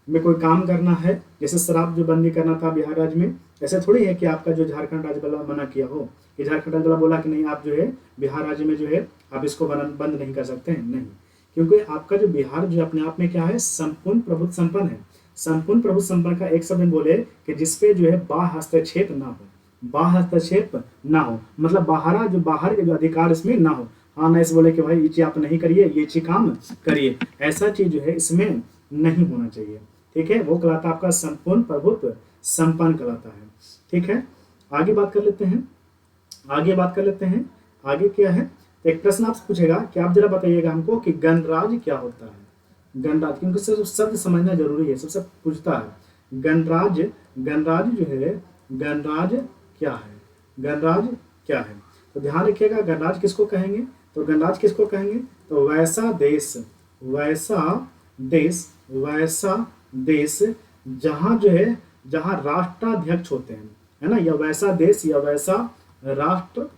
में कोई काम करना है, जैसे शराब जो बंदी करना था बिहार राज्य में, ऐसे थोड़ी है कि आपका जो झारखंड राज्य वाला मना किया हो, कि झारखंड राज्य वाला बोला कि नहीं आप जो है बिहार राज्य में जो है आप इसको बंद नहीं कर सकते हैं, नहीं। क्योंकि आपका जो बिहार जो अपने आप में क्या है, संपूर्ण प्रभुत्व संपन्न है। संपूर्ण प्रभुत्व संपन्न का एक शब्द बोले कि जिसपे जो है बाह्य हस्तक्षेप ना हो, बाह्य हस्तक्षेप ना हो, मतलब बाहर के जो अधिकार इसमें ना हो। हाँ, ना इसे बोले कि भाई ये चीज आप नहीं करिए, ये चीज काम करिए, ऐसा चीज जो है इसमें नहीं होना चाहिए। ठीक है, वो कहलाता है आपका संपूर्ण प्रभुत्व संपन्न कहलाता है। ठीक है, आगे बात कर लेते हैं, आगे बात कर लेते हैं। आगे क्या है, तो एक प्रश्न आपसे पूछेगा कि आप जरा बताइएगा हमको कि गणराज्य क्या होता है। गणराज्य, क्योंकि सिर्फ शब्द समझना जरूरी है, सबसे पूछता है गणराज्य, गणराज्य जो है, गणराज्य क्या है, गणराज्य क्या है। तो ध्यान रखिएगा, गणराज्य किसको कहेंगे, तो गणराज्य किसको कहेंगे, तो वैसा देश, वैसा देश, वैसा देश जहाँ जो है, जहाँ राष्ट्राध्यक्ष होते हैं, है ना, या वैसा देश या वैसा राष्ट्र,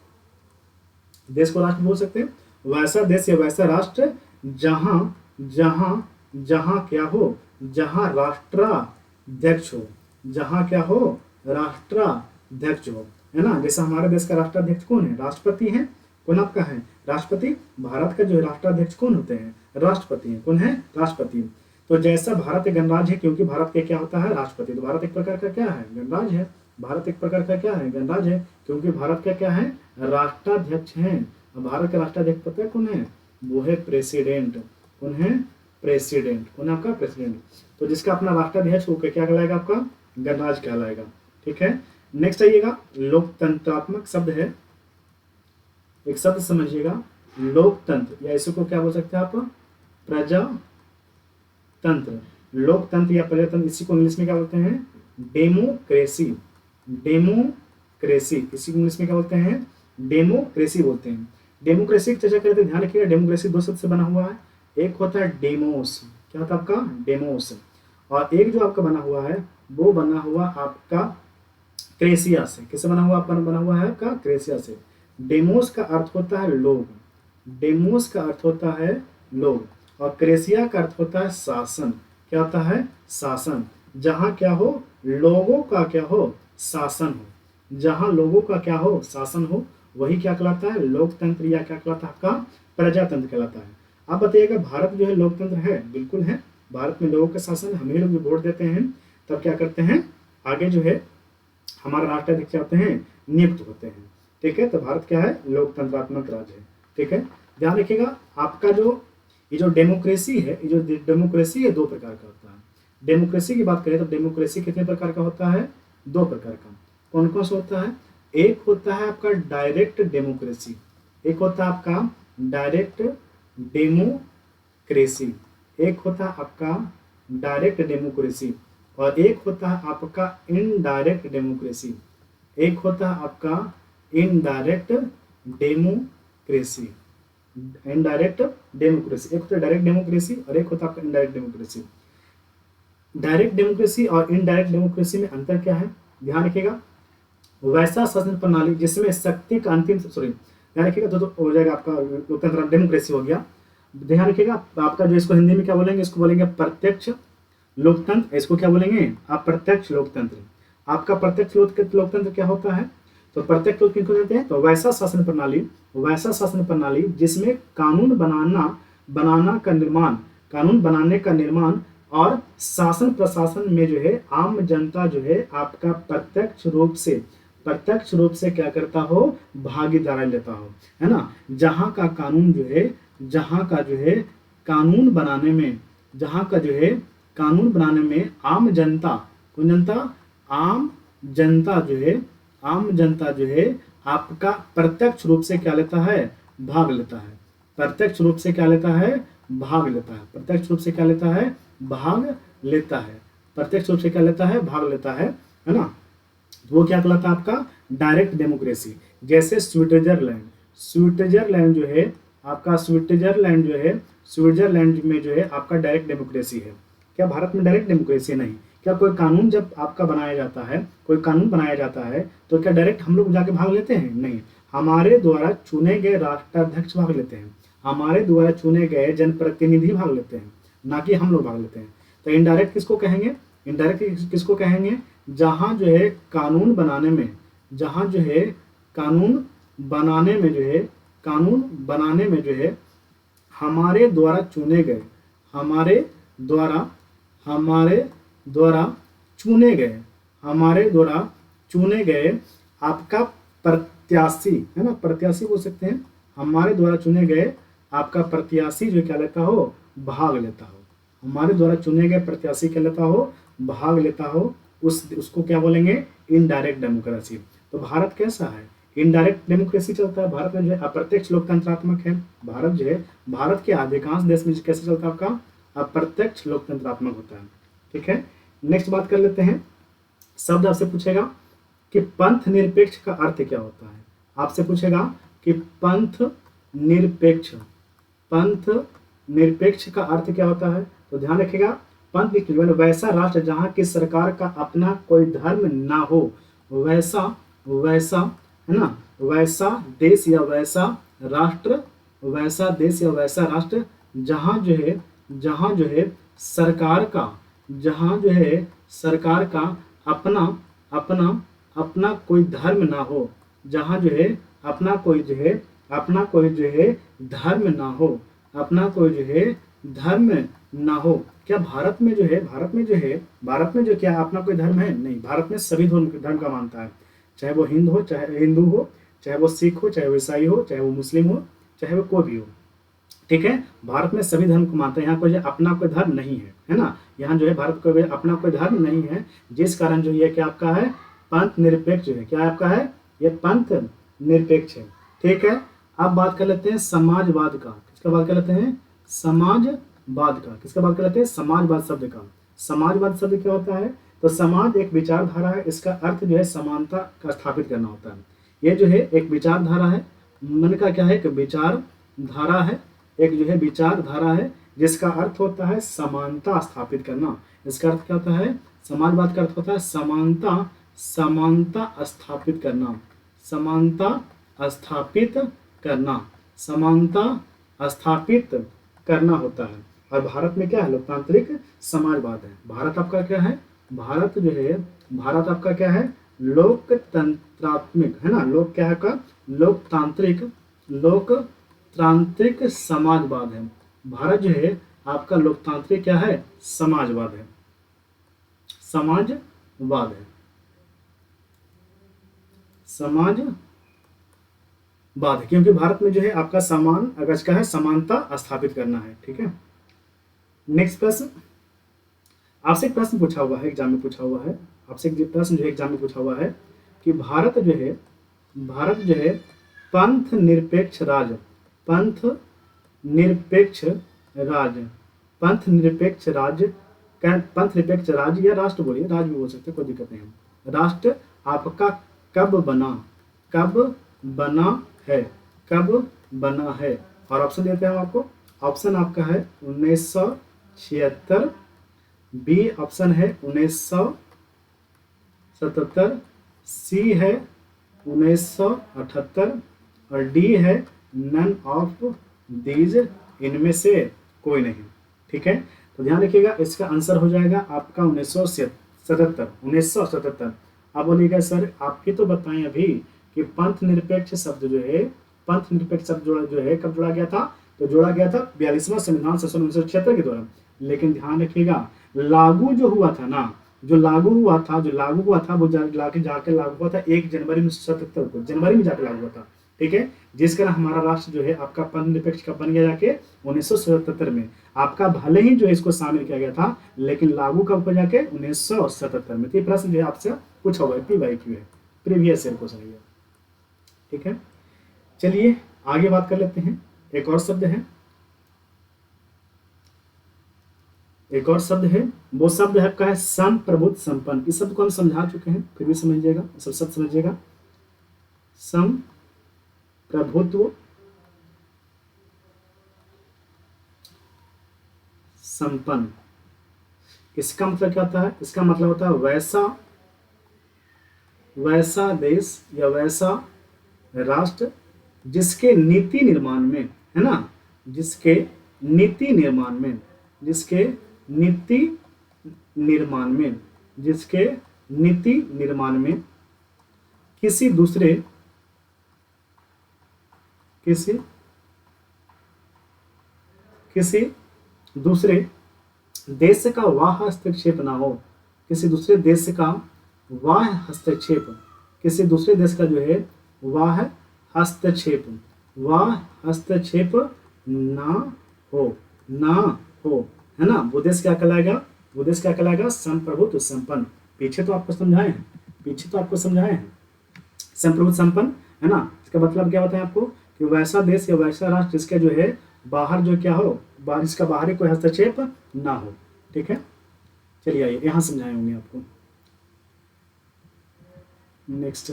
देश को राष्ट्र बोल सकते हैं, वैसा देश या वैसा राष्ट्र जहाँ जहाँ जहाँ क्या हो, जहाँ राष्ट्राध्यक्ष हो, जहाँ क्या हो, राष्ट्राध्यक्ष हो, है ना। जैसा हमारे देश का राष्ट्राध्यक्ष कौन है, राष्ट्रपति है। कौन आपका है, राष्ट्रपति। भारत का जो राष्ट्राध्यक्ष कौन होते हैं, राष्ट्रपति है। कौन है, राष्ट्रपति। तो जैसा भारत एक गणराज्य है, क्योंकि भारत के क्या होता है, राष्ट्रपति, तो भारत एक प्रकार का क्या है, गणराज्य है। भारत एक प्रकार का क्या है, गणराज्य है, क्योंकि भारत का क्या है, राष्ट्राध्यक्ष है। अब भारत का राष्ट्राध्यक्ष पता है कौन है, वो है प्रेसिडेंट। कौन है, प्रेसिडेंट। कौन है आपका, प्रेसिडेंट। तो जिसका अपना राष्ट्राध्यक्ष वो क्या कहलाएगा, आपका गणराज्य कहलाएगा। ठीक है, नेक्स्ट आइएगा, लोकतंत्रात्मक शब्द है, एक शब्द समझिएगा, लोकतंत्र, या इसको क्या बोल सकते हैं आप, प्रजातंत्र। लोकतंत्र या प्रजातंत्र, इसी को इंग्लिश में क्या बोलते हैं, डेमोक्रेसी। डेमोक्रेसी, इसी को इंग्लिश में क्या बोलते हैं, डेमोक्रेसी बोलते हैं। डेमोक्रेसी की चर्चा करते हैं, ध्यान रखिएगा, डेमोक्रेसी दो शब्द से बना हुआ है। एक होता है डेमोस, क्या होता है आपका, डेमोस, और एक जो आपका बना हुआ है वो बना हुआ आपका क्रेसिया से। किससे बना हुआ, आपका बना हुआ है आपका क्रेसिया से। डेमोस का अर्थ होता है लोग, डेमोस का अर्थ होता है लोग, और क्रेसिया का अर्थ होता है शासन। क्या होता है, शासन। जहाँ क्या हो, लोगों का क्या हो, शासन हो, जहाँ लोगों का क्या हो, शासन हो, वही क्या कहलाता है, लोकतंत्र, या क्या कहलाता है आपका, प्रजातंत्र कहलाता है। आप बताइएगा, भारत जो है लोकतंत्र है, बिल्कुल है। भारत में लोगों का शासन, हम ही लोग जो वोट देते हैं तब क्या करते हैं, आगे जो है हमारा राष्ट्राध्यक्ष होते हैं, नियुक्त होते हैं। ठीक है, तो भारत क्या है, लोकतंत्रात्मक राज्य है। ठीक है, ध्यान रखिएगा, आपका जो ये जो डेमोक्रेसी है, ये जो डेमोक्रेसी है, दो प्रकार का होता है। डेमोक्रेसी की बात करें तो डेमोक्रेसी कितने प्रकार का होता है, दो प्रकार का। कौन कौन सा होता है, एक होता है आपका डायरेक्ट डेमोक्रेसी, एक होता है आपका डायरेक्ट डेमोक्रेसी, एक होता है आपका डायरेक्ट डेमोक्रेसी और एक होता है आपका इनडायरेक्ट डेमोक्रेसी। एक होता है आपका इनडायरेक्ट डेमोक्रेसी, इनडायरेक्ट डेमोक्रेसी, एक होता है डायरेक्ट डेमोक्रेसी और एक होता है आपका इनडायरेक्ट डेमोक्रेसी। डायरेक्ट डेमोक्रेसी और इनडायरेक्ट डेमोक्रेसी में अंतर क्या है, ध्यान रखिएगा। वैसा शासन प्रणाली जिसमें शक्ति का अंतिम, सॉरी ध्यान रखिएगा, तो हो जाएगा आपका लोकतंत्र, डेमोक्रेसी हो गया। ध्यान रखिएगा आपका जो इसको हिंदी में क्या बोलेंगे, इसको बोलेंगे प्रत्यक्ष लोकतंत्र, इसको क्या बोलेंगे अप्रत्यक्ष लोकतंत्र। आपका प्रत्यक्ष लोकतंत्र क्या होता है, तो प्रत्यक्ष लोकतंत्र किसको कहते हैं, तो वैसा शासन प्रणाली, वैसा शासन प्रणाली जिसमें कानून बनाना का निर्माण, कानून बनाने का निर्माण और शासन प्रशासन में जो है आम जनता जो है आपका प्रत्यक्ष रूप से क्या करता हो, भागीदारी लेता हो, है ना। जहाँ का कानून जो है, जहाँ का जो है कानून बनाने में, जहाँ का जो है कानून बनाने में आम जनता, कौन जनता, आम जनता जो है, आम जनता जो है आपका प्रत्यक्ष रूप से क्या लेता है, भाग लेता है। प्रत्यक्ष रूप से क्या लेता है, भाग लेता है। प्रत्यक्ष रूप से क्या लेता है, भाग लेता है। प्रत्यक्ष रूप से क्या लेता है, भाग लेता है ना। वो क्या कहलाता है आपका डायरेक्ट डेमोक्रेसी। जैसे स्विट्जरलैंड, स्विट्जरलैंड जो है आपका, स्विट्जरलैंड जो है, स्विट्जरलैंड में जो है आपका डायरेक्ट डेमोक्रेसी है। क्या भारत में डायरेक्ट डेमोक्रेसी नहीं। क्या कोई कानून जब आपका बनाया जाता है, कोई कानून बनाया जाता है तो क्या डायरेक्ट हम लोग जाके भाग लेते हैं, नहीं। हमारे द्वारा चुने गए राष्ट्राध्यक्ष भाग लेते हैं, हमारे द्वारा चुने गए जनप्रतिनिधि भाग लेते हैं, ना कि हम लोग भाग लेते हैं। तो इनडायरेक्ट किसको कहेंगे, इनडायरेक्ट किसको कहेंगे, जहाँ जो है कानून बनाने में, जहाँ जो है कानून बनाने में जो है, कानून बनाने में जो है हमारे द्वारा चुने गए, हमारे द्वारा चुने गए, हमारे द्वारा चुने गए आपका प्रत्याशी, है ना, प्रत्याशी बोल सकते हैं। हमारे द्वारा चुने गए आपका प्रत्याशी जो क्या लेता हो, भाग लेता हो। हमारे द्वारा चुने गए प्रत्याशी क्या लेता हो, भाग लेता हो, उसको क्या बोलेंगे, इनडायरेक्ट डेमोक्रेसी। तो भारत कैसा है, इनडायरेक्ट डेमोक्रेसी चलता है। भारत में जो है अप्रत्यक्ष लोकतंत्रात्मक है। भारत जो है, भारत के अधिकांश देश में कैसे चलता है आपका, अप्रत्यक्ष लोकतंत्रात्मक होता है। ठीक है, नेक्स्ट बात कर लेते हैं। शब्द आपसे पूछेगा कि पंथ निरपेक्ष का अर्थ क्या होता है। आपसे पूछेगा कि पंथ निरपेक्ष का अर्थ क्या होता है। तो ध्यान रखिएगा, पंथ निरपेक्ष वैसा राष्ट्र जहाँ की सरकार का अपना कोई धर्म ना हो, वैसा है ना, वैसा देश या वैसा राष्ट्र, वैसा देश या वैसा राष्ट्र जहाँ जो है सरकार का, जहाँ जो है सरकार का अपना कोई धर्म ना हो, जहाँ जो है अपना कोई जो है धर्म ना हो, अपना कोई जो है धर्म ना हो। क्या भारत में जो है क्या अपना कोई धर्म है, नहीं। भारत में सभी धर्म का मानता है, चाहे वो हिंदू हो, चाहे वो सिख हो, चाहे वो ईसाई हो, चाहे वो मुस्लिम हो, चाहे वो कोई भी हो। ठीक है, भारत में सभी धर्म को मानता है। यहाँ कोई अपना कोई धर्म नहीं है ना। यहाँ जो है भारत को अपना कोई धर्म नहीं है, जिस कारण जो ये क्या आपका है, पंथ निरपेक्ष है। क्या आपका है, ये पंथ निरपेक्ष है। ठीक है, अब बात कर लेते हैं समाजवाद का। किसका बात कर लेते हैं, समाजवाद का। किसका बात कर लेते हैं, समाजवाद शब्द का। समाजवाद शब्द क्या होता है, तो समाज एक विचारधारा है। इसका अर्थ जो है समानता का स्थापित करना होता है। ये जो है एक विचारधारा है, मन का क्या है, एक विचारधारा है, एक जो है विचारधारा है जिसका अर्थ होता है समानता स्थापित करना। इसका अर्थ क्या होता है, समाजवाद का अर्थ होता है समानता स्थापित करना, समानता स्थापित करना होता है। और भारत में क्या है, लोकतांत्रिक समाजवाद है। भारत आपका क्या है, भारत आपका क्या है, लोकतंत्रात्मक है ना। लोक क्या है का, लोकतांत्रिक समाजवाद है। भारत जो है आपका लोकतांत्रिक क्या है, समाजवाद है, समाजवाद है, क्योंकि भारत में जो है आपका समान अगज का है, समानता स्थापित करना है। ठीक है, नेक्स्ट प्रश्न आपसे एक प्रश्न पूछा हुआ है, एग्जाम में पूछा हुआ है आपसे एक प्रश्न जो है एग्जाम में पूछा हुआ है कि भारत जो है पंथ निरपेक्ष राज्य, पंथ निरपेक्ष राज्य, पंथ निरपेक्ष राज्य या राष्ट्र बोलिए, राज्य भी बोल सकते, कोई दिक्कत नहीं है। राष्ट्र आपका कब बना, कब बना है, कब बना है। और ऑप्शन देते हैं आपको, ऑप्शन आपका है 1976, बी ऑप्शन है 1977, सी है 1978 और डी है नन ऑफ दीज, इनमें से कोई नहीं। ठीक है, तो ध्यान रखिएगा, इसका आंसर हो जाएगा आपका 1977। अब बोलिएगा सर आप ही तो बताएं अभी कि पंथ निरपेक्ष शब्द जो है, पंथ निरपेक्ष शब्द जो है कब जोड़ा गया था, तो जोड़ा गया था 42वां संविधान संशोधन 1976 के दौरान। लेकिन ध्यान रखिएगा, लागू जो हुआ था ना, जो लागू हुआ था वो जाके लागू हुआ था 1 जनवरी 1977 को, जनवरी में जाके लागू हुआ था। ठीक है, जिस कारण हमारा राष्ट्र जो है आपका पंथ निरपेक्ष कब बन गया, जाके 1977 में। आपका भले ही जो है इसको शामिल किया गया था, लेकिन लागू कब हो, जाके 1977 में। तो प्रश्न जो है आपसे पूछा हुआ है, PYQ है, प्रीवियस ईयर क्वेश्चन है। ठीक है, चलिए आगे बात कर लेते हैं। एक और शब्द है, वो शब्द है आपका है संप्रभुत्व संपन्न। इस शब्द को हम समझा चुके हैं, फिर भी समझिएगा, सब शब्द समझिएगा। संप्रभुत्व संपन्न, इसका मतलब क्या होता है, इसका मतलब होता है वैसा देश या वैसा राष्ट्र जिसके नीति निर्माण में, है ना, जिसके नीति निर्माण में किसी दूसरे देश का वाह हस्तक्षेप ना हो, किसी दूसरे देश का वाह हस्तक्षेप, किसी दूसरे देश का जो है वाह हस्तक्षेप ना हो, है ना, वो देश क्या कहलाएगा, संप्रभुत्व संपन्न। पीछे तो आपको समझाए हैं, संप्रभुत्व संपन्न, है ना। इसका मतलब क्या होता है आपको, कि वैसा देश या वैसा राष्ट्र जिसके जो है बाहर जो क्या हो, जिसका बाहरी कोई हस्तक्षेप ना हो। ठीक है, चलिए आइए यहां समझाए होंगे आपको। नेक्स्ट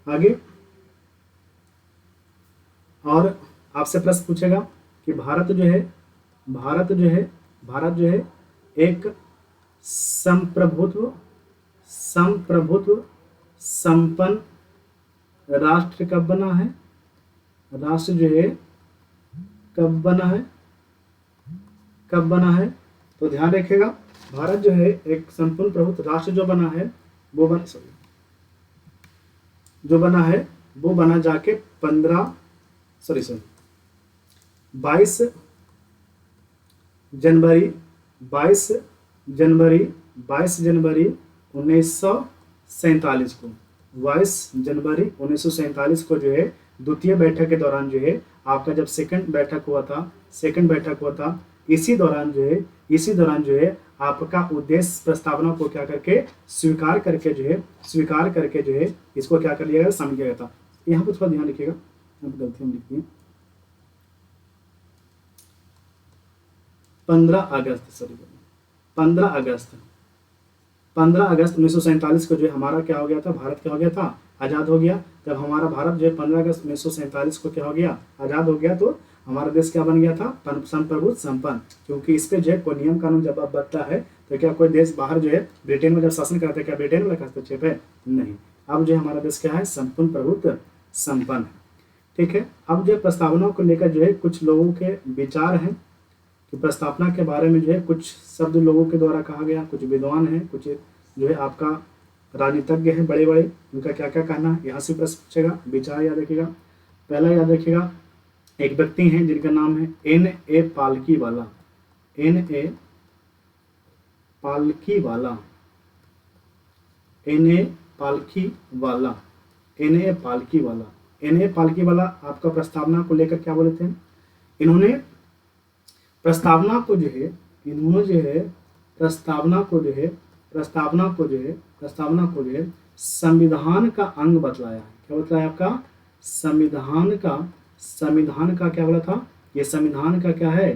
आगे, और आपसे प्रश्न पूछेगा कि भारत जो है एक संप्रभुत्व संपन्न राष्ट्र कब बना है, राष्ट्र जो है कब बना है। तो ध्यान रखिएगा, भारत जो है एक संपूर्ण प्रभुत्व राष्ट्र जो बना है, वो बना जाके 22 जनवरी 1947 को, 22 जनवरी 1947 को जो है द्वितीय बैठक के दौरान जो है आपका जब सेकंड बैठक हुआ था, इसी दौरान जो है आपका उद्देश्य प्रस्तावना को क्या करके स्वीकार करके जो है इसको क्या कर लिया गया, शामिल किया गया था। यहाँ पर थोड़ा ध्यान रखिएगा, यहाँ पर गलती हम लिखती है 15 अगस्त 1947 को जो है हमारा क्या हो गया था, भारत क्या हो गया था, आज़ाद हो गया। जब हमारा भारत जो है 15 अगस्त 1947 को क्या हो गया, आज़ाद हो गया, तो हमारा देश क्या बन गया था, संप्रभुत्व संपन्न। क्योंकि इस पे जो है कोई नियम कानून जब अब बनता है तो क्या कोई देश बाहर जो है ब्रिटेन में जब शासन करते हैं, क्या ब्रिटेन वाला हस्तक्षेप है, नहीं। अब जो है हमारा देश क्या है, संपूर्ण प्रभुत्व संपन्न है। ठीक है, अब जो प्रस्तावना को लेकर जो है कुछ लोगों के विचार हैं कि प्रस्तावना के बारे में जो है कुछ शब्द लोगों के द्वारा कहा गया, कुछ विद्वान हैं, कुछ जो है आपका राजनीतिज्ञ हैं बड़े बड़े, उनका क्या क्या कहना है, यहाँ से प्रश्न पूछेगा। विचार याद रखिएगा, पहला याद रखिएगा, एक व्यक्ति हैं जिनका नाम है N.A. पालकीवाला, N.A. पालकीवाला आपका प्रस्तावना को लेकर क्या बोले थे, इन्होंने प्रस्तावना को जो है संविधान का अंग बतलाया है। क्या बतलाया आपका, संविधान का क्या बोला था, ये संविधान का क्या है,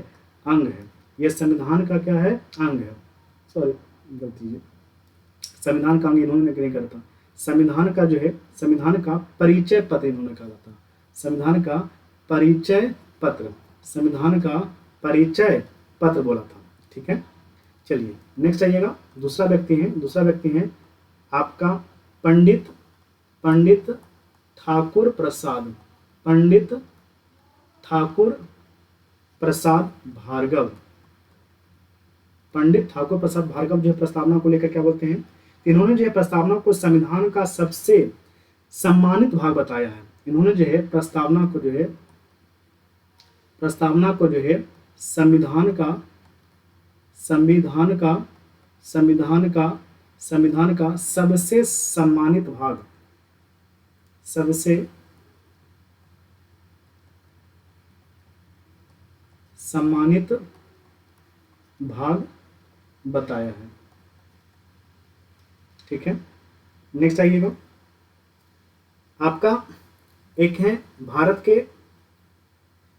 अंग है। ये संविधान का क्या है, अंग है। सॉरी, गलती है, संविधान का अंग इन्होंने नहीं करता। संविधान का जो है, संविधान का परिचय पत्र इन्होंने कहा था। संविधान का परिचय पत्र, संविधान का परिचय पत्र बोला था। ठीक है, चलिए नेक्स्ट आइएगा। दूसरा व्यक्ति है आपका पंडित ठाकुर प्रसाद, पंडित ठाकुर प्रसाद भार्गव। पंडित ठाकुर प्रसाद भार्गव जो है प्रस्तावना को लेकर क्या बोलते हैं, इन्होंने जो है प्रस्तावना को संविधान का सबसे सम्मानित भाग बताया है। इन्होंने जो है प्रस्तावना को जो है संविधान का सबसे सम्मानित भाग, सबसे सम्मानित भाग बताया है। ठीक है, नेक्स्ट आइएगा। आपका एक है भारत के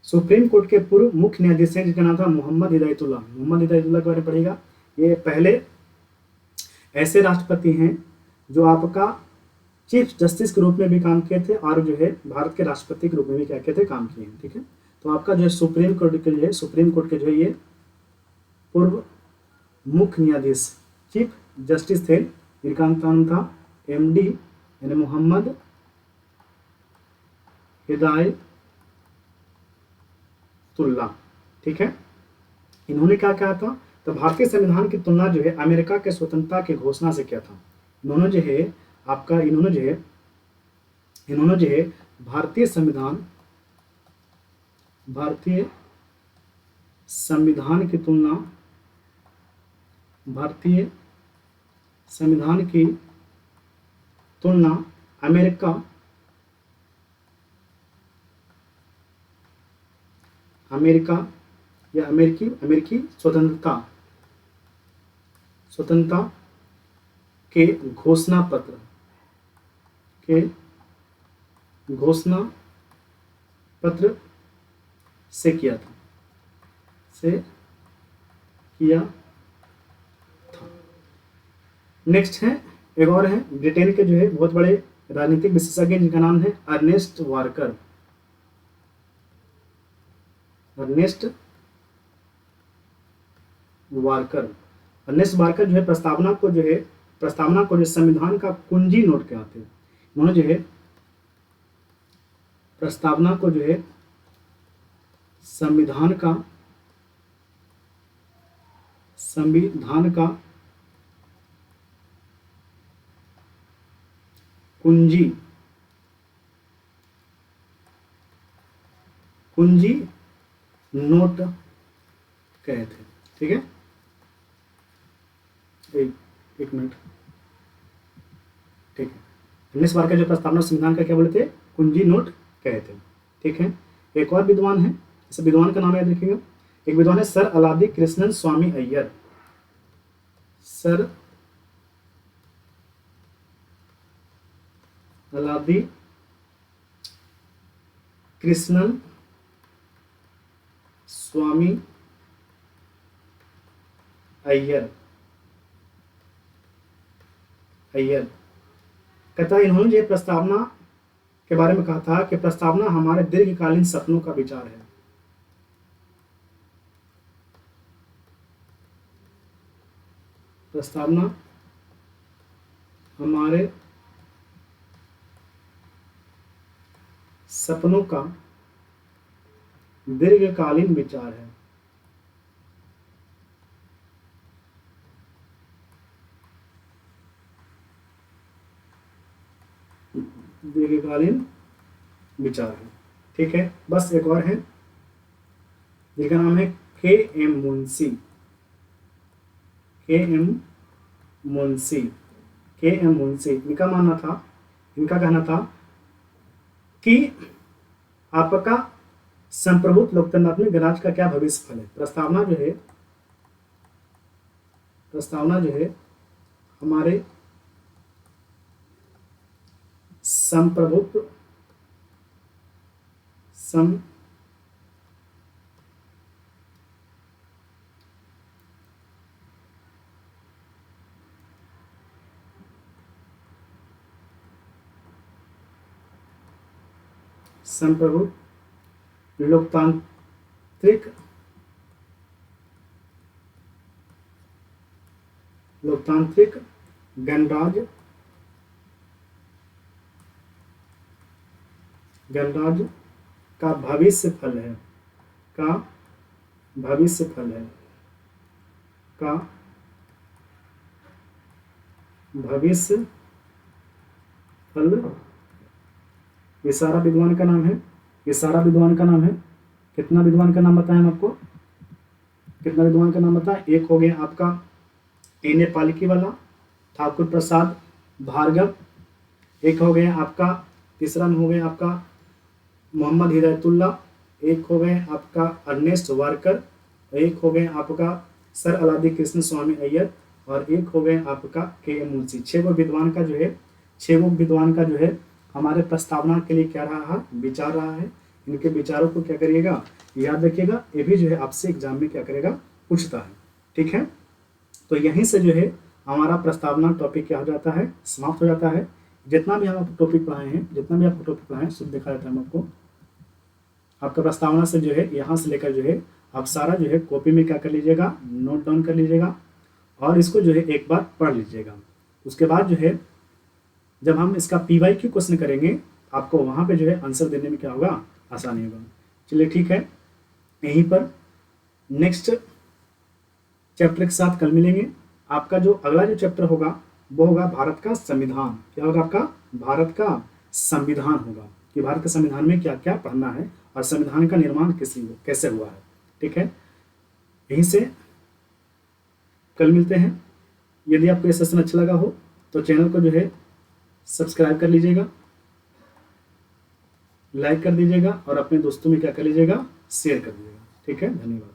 सुप्रीम कोर्ट के पूर्व मुख्य न्यायाधीश हैं जिनका नाम था मोहम्मद हिदायतुल्लाह। मोहम्मद हिदायतुल्लाह के बारे में पढ़ेगा। ये पहले ऐसे राष्ट्रपति हैं जो आपका चीफ जस्टिस के रूप में भी काम किए थे और जो है भारत के राष्ट्रपति के रूप में भी क्या किए थे, काम किए हैं। ठीक है, तो आपका जो है सुप्रीम कोर्ट के जो है ये पूर्व मुख्य न्यायाधीश चीफ जस्टिस थे, जिनका नाम था MD यानी मोहम्मद हिदायतुल्लाह। ठीक है, इन्होंने क्या कहा था, तो भारतीय संविधान की तुलना जो है अमेरिका के स्वतंत्रता की घोषणा से किया था। इन्होंने जो है भारतीय संविधान की तुलना अमेरिका या अमेरिकी स्वतंत्रता के घोषणा पत्र से किया था। नेक्स्ट है, एक और है ब्रिटेन के जो है बहुत बड़े राजनीतिक विशेषज्ञ जिनका नाम है अर्नेस्ट वार्कर। अर्नेस्ट वार्कर जो है प्रस्तावना को जो संविधान का कुंजी नोट कहते हैं। उन्होंने जो है प्रस्तावना को जो है संविधान का कुंजी नोट कहे थे। ठीक है, एक मिनट। ठीक है, 19 बार का जो प्रस्तावना संविधान का क्या बोले थे, कुंजी नोट कहे थे। ठीक है, एक और विद्वान है, इस विद्वान का नाम याद रखिएगा। एक विद्वान है सर अलादी कृष्णन स्वामी अय्यर। सर अलादी कृष्णन स्वामी अय्यर कहता है, इन्होंने जो प्रस्तावना के बारे में कहा था कि प्रस्तावना हमारे दीर्घकालीन सपनों का विचार है। प्रस्तावना हमारे सपनों का दीर्घकालीन विचार है। दीर्घकालीन विचार है। ठीक है, बस एक और है जिनका नाम है KM मुंशी। इनका कहना था कि आपका संप्रभुत्व लोकतंत्रात्मक गणराज्य का क्या भविष्य फल है। प्रस्तावना जो है हमारे संप्रभुत्व सम संप्रभु लोकतांत्रिक गणराज्य का भविष्य फल है, का भविष्य फल है, का भविष्य फल। ये सारा विद्वान का नाम है, ये सारा विद्वान का नाम है। कितना विद्वान का नाम बताएं हम आपको, कितना विद्वान का नाम बताएं? एक हो गया आपका एन पालिकी वाला, ठाकुर प्रसाद भार्गव। एक हो गया आपका, तीसरा हो गया आपका मोहम्मद हिदायतुल्ला। एक हो गए आपका अर्नेस्ट वारकर। एक हो गए आपका सर अलादी कृष्ण स्वामी अय्यर। और एक हो गए आपका के एम मुंशी। 6 विद्वान का जो है, 6 विद्वान का जो है हमारे प्रस्तावना के लिए क्या रहा है, विचार रहा है। इनके विचारों को क्या करिएगा, याद रखिएगा। ये भी जो है आपसे एग्जाम में क्या करेगा, पूछता है। ठीक है, तो यहीं से जो है हमारा प्रस्तावना टॉपिक क्या हो जाता है, समाप्त हो जाता है। जितना भी हम आपको टॉपिक पढ़ाए हैं, जितना भी आपको टॉपिक पढ़ाए हैं सब देखा जाता है आपको। आपका प्रस्तावना से जो है यहाँ से लेकर जो है आप सारा जो है कॉपी में क्या कर लीजिएगा, नोट डाउन कर लीजिएगा और इसको जो है एक बार पढ़ लीजिएगा। उसके बाद जो है जब हम इसका PYQ क्वेश्चन करेंगे आपको वहाँ पे जो है आंसर देने में क्या होगा, आसानी होगा। चलिए ठीक है, यहीं पर नेक्स्ट चैप्टर के साथ कल मिलेंगे। आपका जो अगला जो चैप्टर होगा वो होगा भारत का संविधान। क्या होगा आपका, भारत का संविधान होगा कि भारत के संविधान में क्या क्या पढ़ना है और संविधान का निर्माण कैसे हुआ है। ठीक है, यहीं से कल मिलते हैं। यदि आपको ये सेशन अच्छा लगा हो तो चैनल को जो है सब्सक्राइब कर लीजिएगा, लाइक कर दीजिएगा और अपने दोस्तों में क्या कर लीजिएगा, शेयर कर दीजिएगा। ठीक है, धन्यवाद।